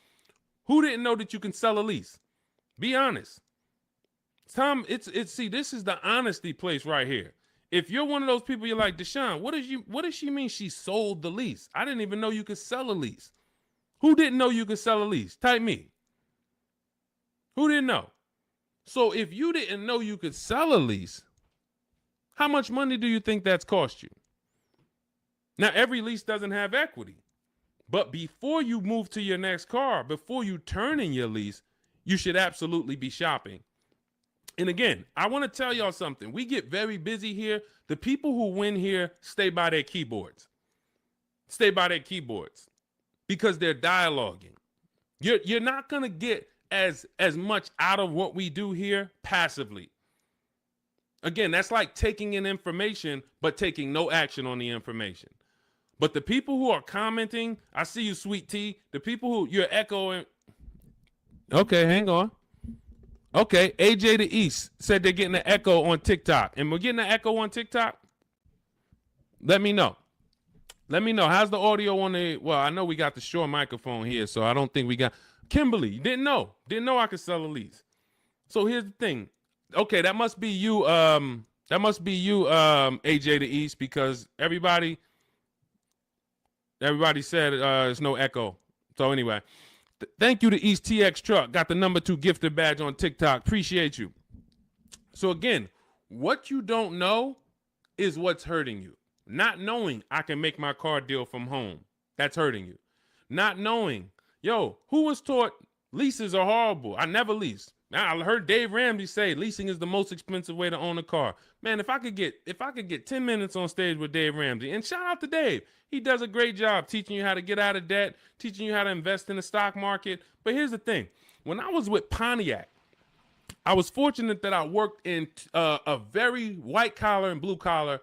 Who didn't know that you can sell a lease? Be honest. Tom, see, this is the honesty place right here. If you're one of those people, you're like, Deshone, what does she mean she sold the lease? I didn't even know you could sell a lease. Who didn't know you could sell a lease? Type me. Who didn't know? So if you didn't know you could sell a lease, how much money do you think that's cost you? Now, every lease doesn't have equity. But before you move to your next car, before you turn in your lease, you should absolutely be shopping. And again, I want to tell y'all something. We get very busy here. The people who win here stay by their keyboards. Stay by their keyboards because they're dialoguing. You're not going to get as much out of what we do here passively. Again, that's like taking in information but taking no action on the information. But the people who are commenting, I see you, Sweet Tea. The people who you're echoing. Okay, hang on. Okay, AJ the East said they're getting an echo on TikTok. And we're getting an echo on TikTok? Let me know. Let me know. How's the audio on the, well, I know we got the Shure microphone here, so I don't think we got, Kimberly, you didn't know. Didn't know I could sell a lease. So here's the thing. Okay, that must be you, AJ the East, because everybody said there's no echo. So anyway, thank you to East TX Truck. Got the #2 gifted badge on TikTok. Appreciate you. So again, what you don't know is what's hurting you. Not knowing I can make my car deal from home. That's hurting you. Not knowing, yo, who was taught leases are horrible? I never leased. I heard Dave Ramsey say leasing is the most expensive way to own a car. Man, if I could get 10 minutes on stage with Dave Ramsey, and shout out to Dave. He does a great job teaching you how to get out of debt, teaching you how to invest in the stock market. But here's the thing. When I was with Pontiac, I was fortunate that I worked in a very white collar and blue collar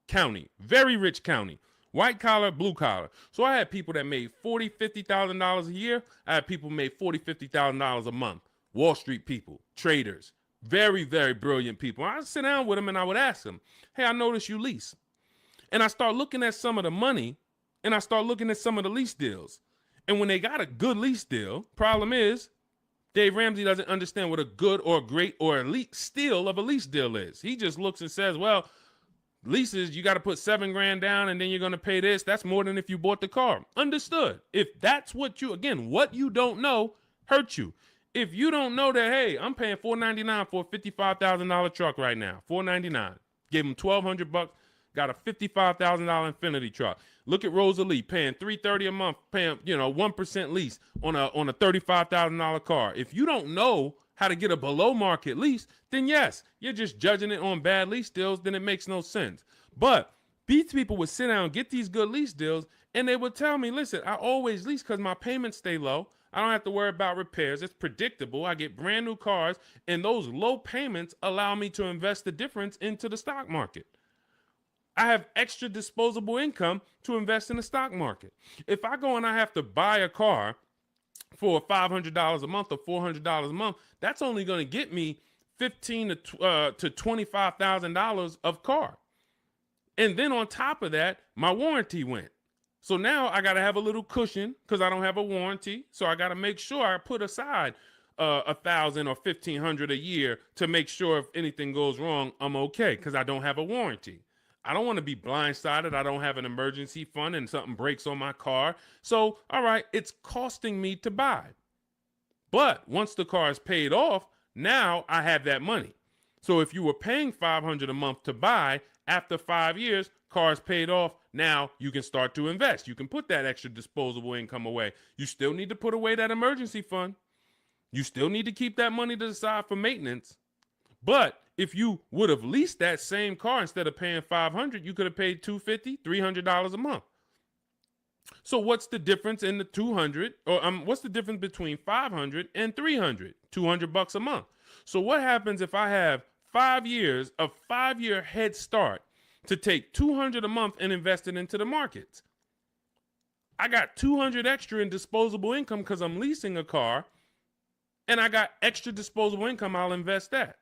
county, very rich county, white collar, blue collar. So I had people that made $40,000-$50,000 a year. I had people made $40,000-$50,000 a month. Wall Street people, traders, very, very brilliant people. I would sit down with them and I would ask them, hey, I noticed you lease. And I start looking at some of the money and I start looking at some of the lease deals. And when they got a good lease deal, problem is Dave Ramsey doesn't understand what a good or great or elite steal of a lease deal is. He just looks and says, well, leases, you got to put $7,000 down and then you're going to pay this. That's more than if you bought the car. Understood. If that's what you, again, what you don't know hurts you. If you don't know that, hey, I'm paying $499 for a $55,000 truck right now, $499. Gave him $1,200, got a $55,000 Infinity truck. Look at Rosalie paying $330 a month, paying 1% lease on a $35,000 car. If you don't know how to get a below market lease, then yes, you're just judging it on bad lease deals. Then it makes no sense. But these people would sit down, get these good lease deals, and they would tell me, listen, I always lease because my payments stay low. I don't have to worry about repairs. It's predictable. I get brand new cars, and those low payments allow me to invest the difference into the stock market. I have extra disposable income to invest in the stock market. If I go and I have to buy a car for $500 a month or $400 a month, that's only going to get me $15,000 to $25,000 of car. And then on top of that, my warranty went. So now I got to have a little cushion because I don't have a warranty. So I got to make sure I put aside $1,000 or $1,500 a year to make sure if anything goes wrong, I'm okay because I don't have a warranty. I don't want to be blindsided. I don't have an emergency fund and something breaks on my car. So, all right, it's costing me to buy. But once the car is paid off, now I have that money. So if you were paying $500 a month to buy, after 5 years, car's paid off, now you can start to invest. You can put that extra disposable income away. You still need to put away that emergency fund. You still need to keep that money to the side for maintenance. But if you would have leased that same car instead of paying $500, you could have paid $250, $300 a month. So what's the difference in the 200 or what's the difference between 500 and 300? $200 a month. So what happens if I have 5 years, a 5-year head start to take $200 a month and invest it into the markets? I got $200 extra in disposable income because I'm leasing a car, and I got extra disposable income. I'll invest that.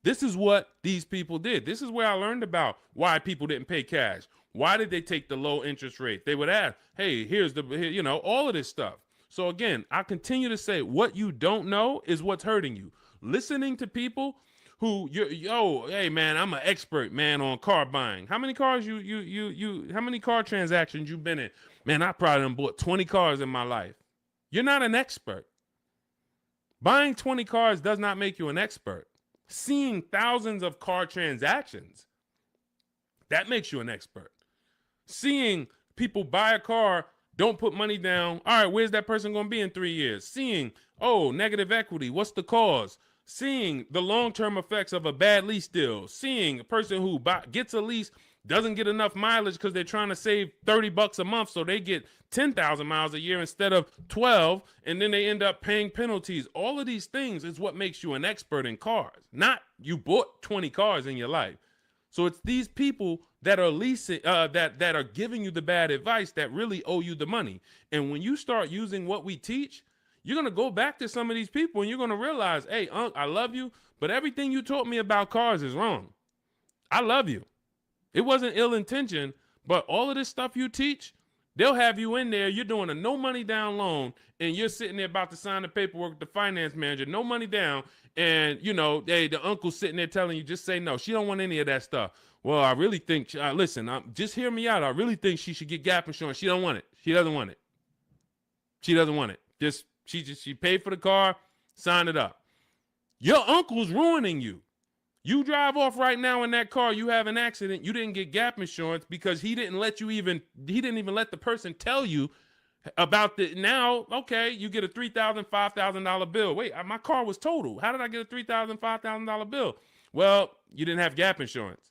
This is what these people did. This is where I learned about why people didn't pay cash. Why did they take the low interest rate? They would ask, hey, here's all of this stuff. So again, I continue to say what you don't know is what's hurting you. Listening to people who hey man, I'm an expert, man, on car buying. How many cars how many car transactions you've been in? Man, I probably done bought 20 cars in my life. You're not an expert. Buying 20 cars does not make you an expert. Seeing thousands of car transactions, that makes you an expert. Seeing people buy a car, don't put money down. All right, where's that person going to be in 3 years? Seeing, oh, negative equity. What's the cause? Seeing the long-term effects of a bad lease deal. Seeing a person who gets a lease, doesn't get enough mileage because they're trying to save $30 a month, so they get 10,000 miles a year instead of 12, and then they end up paying penalties. All of these things is what makes you an expert in cars, not you bought 20 cars in your life. So it's these people that are leasing, that are giving you the bad advice that really owe you the money. And when you start using what we teach, you're going to go back to some of these people and you're going to realize, hey, Unc, I love you, but everything you taught me about cars is wrong. I love you. It wasn't ill intention, but all of this stuff you teach, they'll have you in there. You're doing a no money down loan and you're sitting there about to sign the paperwork with the finance manager, no money down. And, you know, the uncle's sitting there telling you, just say no. She don't want any of that stuff. Well, I really think, listen, just hear me out. I really think she should get gap insurance. She don't want it. She doesn't want it. She doesn't want it. She paid for the car, sign it up. Your uncle's ruining you. You drive off right now in that car, you have an accident, you didn't get gap insurance because he didn't even let the person tell you about the, now, okay, you get a $3,000, $5,000 bill. Wait, my car was totaled. How did I get a $3,000, $5,000 bill? Well, you didn't have gap insurance.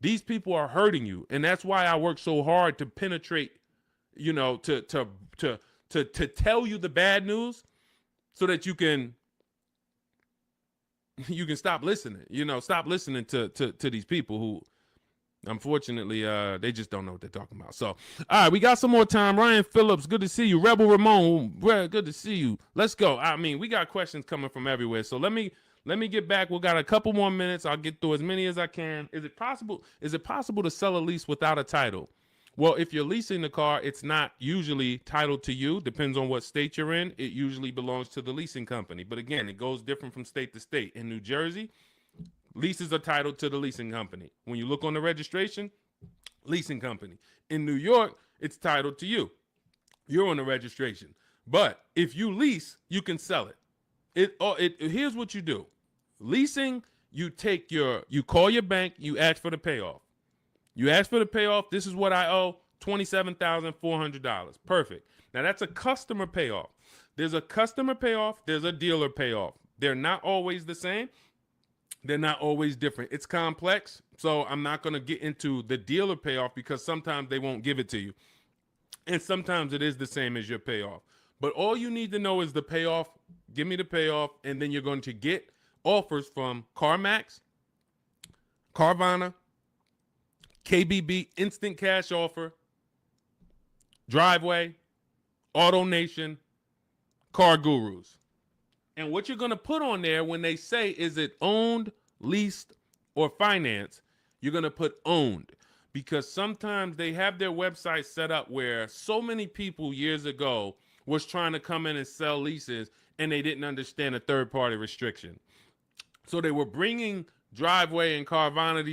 These people are hurting you. And that's why I work so hard to penetrate, you know, to tell you the bad news so that you can stop listening, stop listening to these people who, unfortunately, they just don't know what they're talking about. So, all right, we got some more time. Ryan Phillips, good to see you. Rebel Ramon, good to see you. Let's go. I mean, we got questions coming from everywhere. So let me get back. We got a couple more minutes. I'll get through as many as I can. Is it possible to sell a lease without a title? Well, if you're leasing the car, it's not usually titled to you. Depends on what state you're in. It usually belongs to the leasing company. But again, it goes different from state to state. In New Jersey, leases are titled to the leasing company. When you look on the registration, leasing company. In New York, it's titled to you. You're on the registration. But if you lease, you can sell it. Here's what you do. Leasing, you call your bank, you ask for the payoff. You ask for the payoff. This is what I owe, $27,400. Perfect. Now, that's a customer payoff. There's a customer payoff. There's a dealer payoff. They're not always the same. They're not always different. It's complex, so I'm not going to get into the dealer payoff because sometimes they won't give it to you. And sometimes it is the same as your payoff. But all you need to know is the payoff. Give me the payoff, and then you're going to get offers from CarMax, Carvana, KBB, Instant Cash Offer, Driveway, AutoNation, Car Gurus. And what you're going to put on there when they say, is it owned, leased, or financed, you're going to put owned. Because sometimes they have their website set up where so many people years ago was trying to come in and sell leases and they didn't understand a third-party restriction. So they were bringing Driveway and Carvana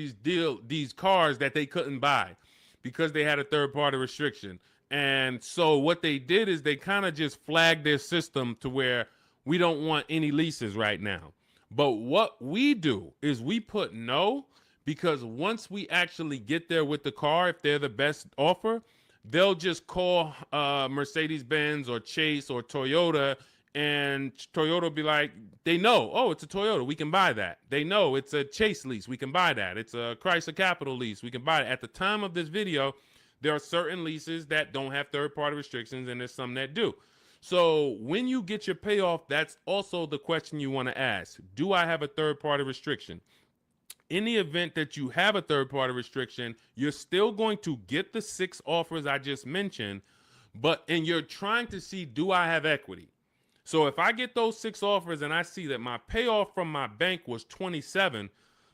these cars that they couldn't buy because they had a third-party restriction. And so what they did is they kind of just flagged their system to where we don't want any leases right now. But what we do is we put no, because once we actually get there with the car, if they're the best offer, they'll just call Mercedes-Benz or Chase or Toyota, and Toyota will be like, they know, oh, it's a Toyota, we can buy that. They know it's a Chase lease, we can buy that. It's a Chrysler Capital lease, we can buy it. At the time of this video, there are certain leases that don't have third-party restrictions, and there's some that do. So when you get your payoff, that's also the question you want to ask. Do I have a third-party restriction? In the event that you have a third-party restriction, you're still going to get the 6 offers I just mentioned, and you're trying to see, do I have equity? So if I get those 6 offers and I see that my payoff from my bank was 27,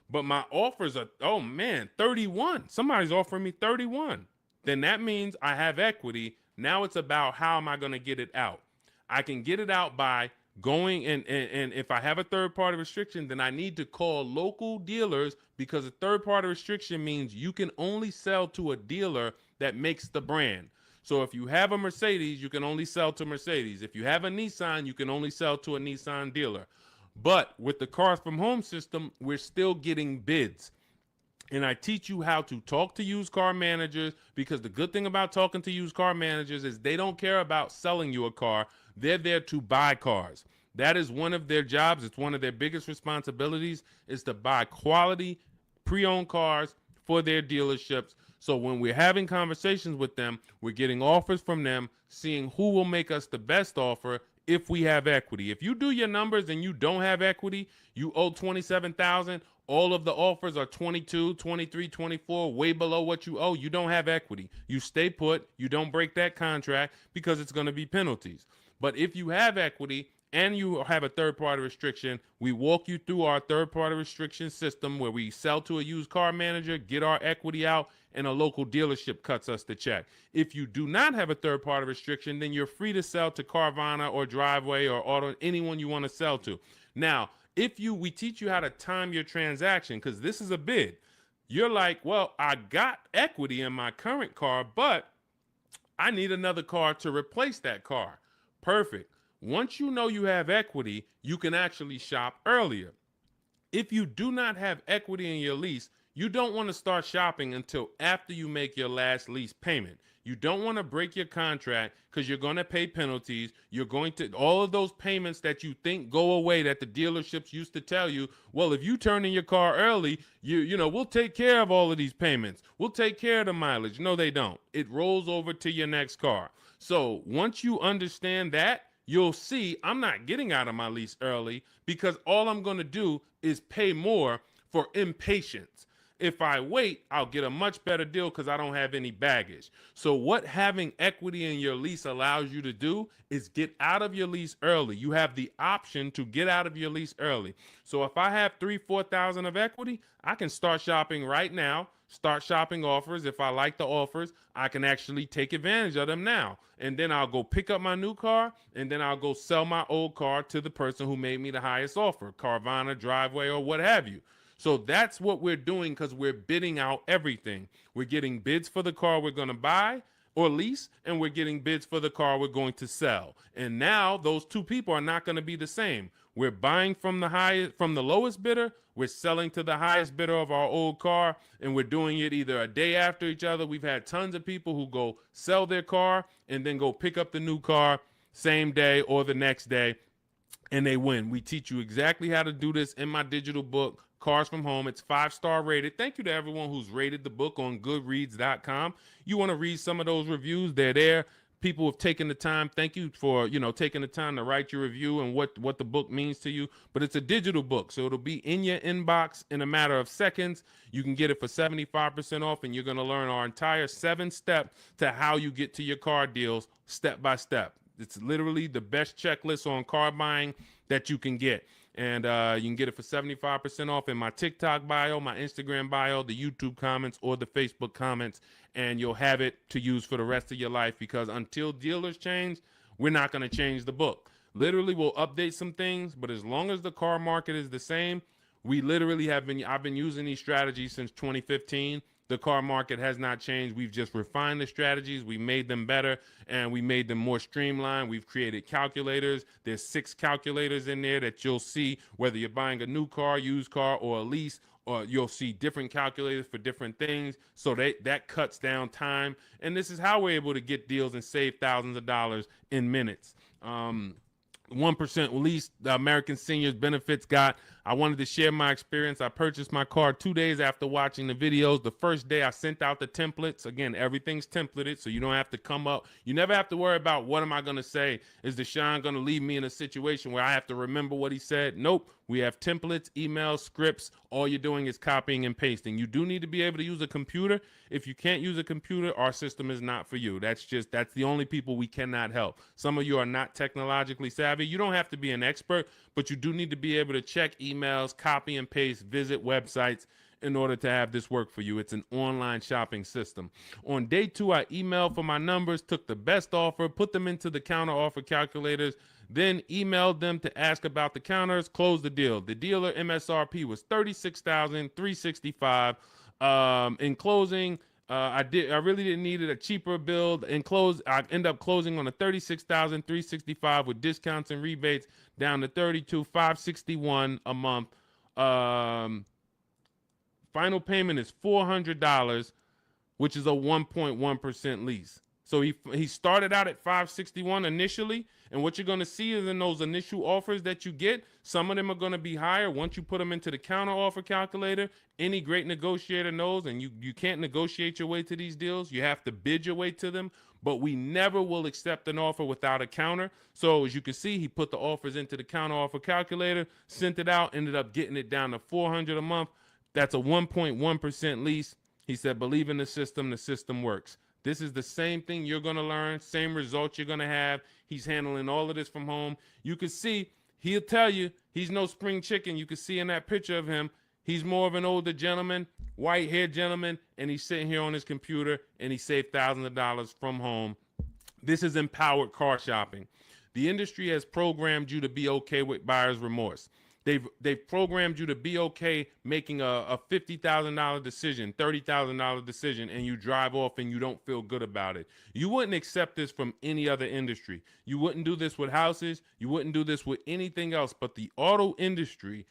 but my offers are, 31. Somebody's offering me 31. Then that means I have equity. Now it's about how am I going to get it out? I can get it out by going and if I have a third-party restriction, then I need to call local dealers, because a third-party restriction means you can only sell to a dealer that makes the brand. So if you have a Mercedes, you can only sell to Mercedes. If you have a Nissan, you can only sell to a Nissan dealer. But with the Cars from Home system, we're still getting bids. and I teach you how to talk to used car managers, because the good thing about talking to used car managers is they don't care about selling you a car. They're there to buy cars. That is one of their jobs. It's one of their biggest responsibilities, is to buy quality pre-owned cars for their dealerships. So when we're having conversations with them, we're getting offers from them, seeing who will make us the best offer if we have equity. If you do your numbers and you don't have equity, you owe 27,000, all of the offers are 22, 23, 24, way below what you owe. You don't have equity. You stay put. You don't break that contract, because it's going to be penalties. But if you have equity and you have a third-party restriction, we walk you through our third-party restriction system, where we sell to a used car manager, get our equity out, and a local dealership cuts us the check. If you do not have a third-party restriction, then you're free to sell to Carvana or Driveway or Auto, anyone you want to sell to. Now, we teach you how to time your transaction, because this is a bid. You're like, well, I got equity in my current car, but I need another car to replace that car. Perfect. Once you know you have equity, you can actually shop earlier. If you do not have equity in your lease, you don't want to start shopping until after you make your last lease payment. You don't want to break your contract, because you're going to pay penalties. You're going to, all of those payments that you think go away, that the dealerships used to tell you, well, if you turn in your car early, we'll take care of all of these payments. We'll take care of the mileage. No, they don't. It rolls over to your next car. So once you understand that, you'll see I'm not getting out of my lease early, because all I'm going to do is pay more for impatience. If I wait, I'll get a much better deal, because I don't have any baggage. So what having equity in your lease allows you to do is get out of your lease early. You have the option to get out of your lease early. So if I have 3,000-4,000 of equity, I can start shopping right now, start shopping offers. If I like the offers, I can actually take advantage of them now. And then I'll go pick up my new car, and then I'll go sell my old car to the person who made me the highest offer, Carvana, Driveway, or what have you. So that's what we're doing, because we're bidding out everything. We're getting bids for the car we're going to buy or lease, and we're getting bids for the car we're going to sell. And now those two people are not going to be the same. We're buying from the lowest bidder, we're selling to the highest bidder of our old car, and we're doing it either a day after each other. We've had tons of people who go sell their car and then go pick up the new car same day or the next day, and they win. We teach you exactly how to do this in my digital book, Cars from Home. It's 5-star rated. Thank you to everyone who's rated the book on goodreads.com. You want to read some of those reviews, they're there. People have taken the time. Thank you for, taking the time to write your review and what the book means to you. But it's a digital book, so it'll be in your inbox in a matter of seconds. You can get it for 75% off, and you're going to learn our entire 7-step to how you get to your car deals step by step. It's literally the best checklist on car buying that you can get. And you can get it for 75% off in my TikTok bio, my Instagram bio, the YouTube comments, or the Facebook comments. And you'll have it to use for the rest of your life, because until dealers change, we're not going to change the book. Literally, we'll update some things, but as long as the car market is the same, I've been using these strategies since 2015. The car market has not changed. We've just refined the strategies. We made them better, and we made them more streamlined. We've created calculators. There's 6 calculators in there that you'll see whether you're buying a new car, used car, or a lease, or you'll see different calculators for different things. So that cuts down time. And this is how we're able to get deals and save thousands of dollars in minutes. 1% lease, the American Seniors Benefits Guide. I wanted to share my experience. I purchased my car 2 days after watching the videos. The first day I sent out the templates. Again, everything's templated, so you don't have to come up. You never have to worry about what am I going to say. Is Deshone going to leave me in a situation where I have to remember what he said? Nope. We have templates, emails, scripts. All you're doing is copying and pasting. You do need to be able to use a computer. If you can't use a computer, our system is not for you. That's the only people we cannot help. Some of you are not technologically savvy. You don't have to be an expert, but you do need to be able to check emails, copy and paste, visit websites in order to have this work for you. It's an online shopping system. On day 2, I emailed for my numbers, took the best offer, put them into the counter offer calculators, then emailed them to ask about the counters, closed the deal. The dealer MSRP was $36,365. In closing, I really didn't need it, a cheaper build. I end up closing on a $36,365 with discounts and rebates down to $32,561 a month. Final payment is $400, which is a 1.1% lease. So he started out at 561 initially, and what you're going to see is in those initial offers that you get, some of them are going to be higher once you put them into the counter offer calculator. Any great negotiator knows, and you can't negotiate your way to these deals. You have to bid your way to them, but we never will accept an offer without a counter. So as you can see, he put the offers into the counter offer calculator, sent it out, ended up getting it down to $400 a month. That's a 1.1% lease. He said, believe in the system works. This is the same thing you're going to learn, same results you're going to have. He's handling all of this from home. You can see, he'll tell you, he's no spring chicken. You can see in that picture of him, he's more of an older gentleman, white-haired gentleman, and he's sitting here on his computer, and he saved thousands of dollars from home. This is empowered car shopping. The industry has programmed you to be okay with buyer's remorse. They've programmed you to be okay making a $50,000 decision, $30,000 decision, and you drive off and you don't feel good about it. You wouldn't accept this from any other industry. You wouldn't do this with houses. You wouldn't do this with anything else. But the auto industry,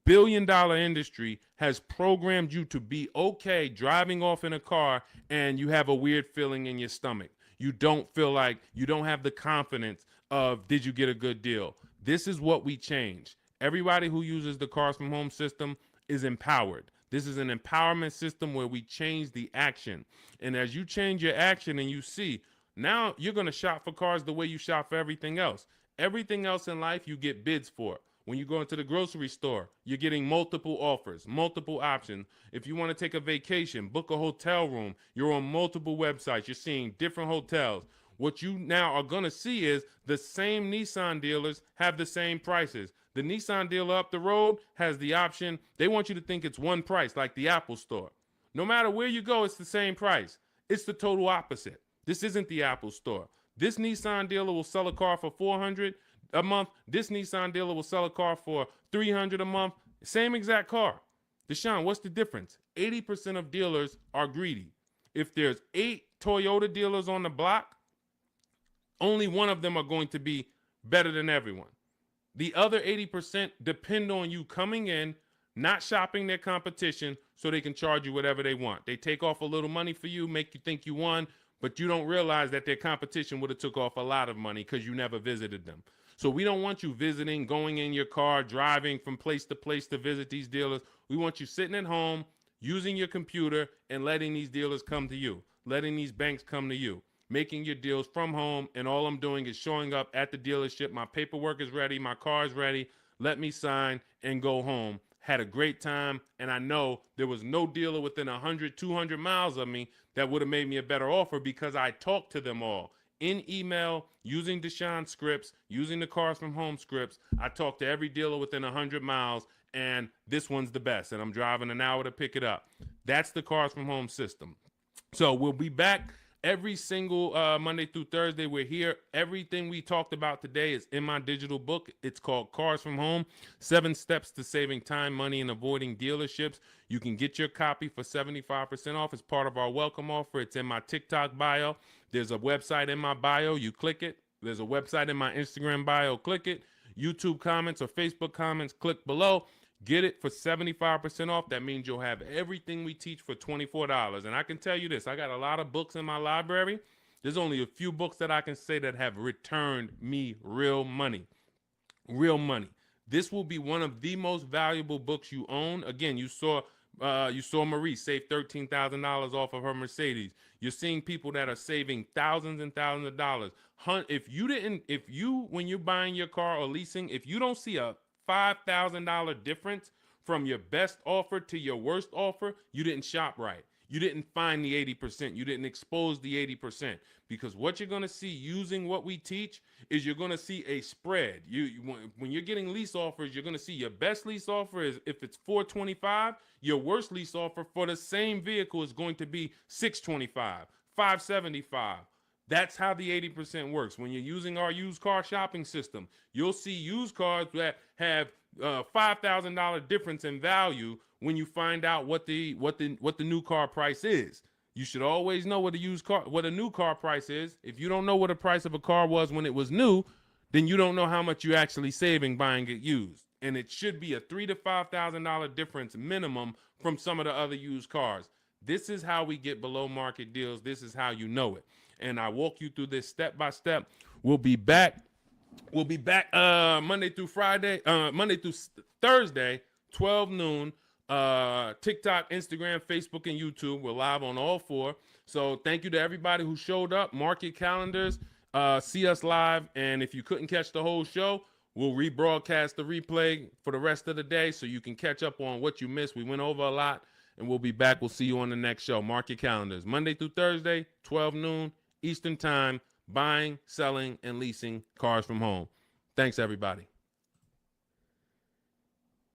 billion-dollar industry, has programmed you to be okay driving off in a car and you have a weird feeling in your stomach. You don't feel like, you don't have the confidence of, did you get a good deal? This is what we change. Everybody who uses the Cars from Home system is empowered. This is an empowerment system where we change the action. And as you change your action and you see, now you're going to shop for cars the way you shop for everything else. Everything else in life you get bids for. When you go into the grocery store, you're getting multiple offers, multiple options. If you want to take a vacation, book a hotel room, you're on multiple websites. You're seeing different hotels. What you now are going to see is the same Nissan dealers have the same prices. The Nissan dealer up the road has the option. They want you to think it's one price, like the Apple store. No matter where you go, it's the same price. It's the total opposite. This isn't the Apple store. This Nissan dealer will sell a car for $400 a month. This Nissan dealer will sell a car for $300 a month. Same exact car. Deshone, what's the difference? 80% of dealers are greedy. If there's 8 Toyota dealers on the block, only one of them are going to be better than everyone. The other 80% depend on you coming in, not shopping their competition so they can charge you whatever they want. They take off a little money for you, make you think you won, but you don't realize that their competition would have took off a lot of money because you never visited them. So we don't want you visiting, going in your car, driving from place to visit these dealers. We want you sitting at home, using your computer, and letting these dealers come to you, letting these banks come to you, making your deals from home, and all I'm doing is showing up at the dealership. My paperwork is ready. My car is ready. Let me sign and go home. Had a great time, and I know there was no dealer within 100, 200 miles of me that would have made me a better offer because I talked to them all. In email, using Deshone scripts, using the Cars from Home scripts, I talked to every dealer within 100 miles, and this one's the best, and I'm driving an hour to pick it up. That's the Cars from Home system. So we'll be back every single Monday through Thursday. We're here. Everything we talked about today is in my digital book. It's called Cars from Home, 7 Steps to Saving Time, Money, and Avoiding Dealerships. You can get your copy for 75% off as part of our welcome offer. It's in my TikTok bio. There's a website in my bio. You click it. There's a website in my Instagram bio. Click it. YouTube comments or Facebook comments, click below. Get it for 75% off. That means you'll have everything we teach for $24. And I can tell you this, I got a lot of books in my library. There's only a few books that I can say that have returned me real money. Real money. This will be one of the most valuable books you own. Again, you saw Marie save $13,000 off of her Mercedes. You're seeing people that are saving thousands and thousands of dollars. When you're buying your car or leasing, if you don't see a $5,000 difference from your best offer to your worst offer, you didn't shop right. You didn't find the 80%. You didn't expose the 80%. Because what you're going to see using what we teach is you're going to see a spread. When you're getting lease offers, you're going to see your best lease offer is if it's $425, your worst lease offer for the same vehicle is going to be $625, $575. That's how the 80% works. When you're using our used car shopping system, you'll see used cars that have $5,000 difference in value when you find out what the new car price is. You should always know what a new car price is. If you don't know what the price of a car was when it was new, then you don't know how much you're actually saving buying it used. and it should be a $3,000 to $5,000 difference minimum from some of the other used cars. This is how we get below market deals. This is how you know it. And I walk you through this step by step. We'll be back. We'll be back Monday through Friday, Monday through Thursday, 12 noon. TikTok, Instagram, Facebook, and YouTube. We're live on all four. So thank you to everybody who showed up. Mark your calendars. See us live. And if you couldn't catch the whole show, we'll rebroadcast the replay for the rest of the day so you can catch up on what you missed. We went over a lot, and we'll be back. We'll see you on the next show. Mark your calendars. Monday through Thursday, 12 noon Eastern Time, buying, selling, and leasing cars from home. Thanks, everybody.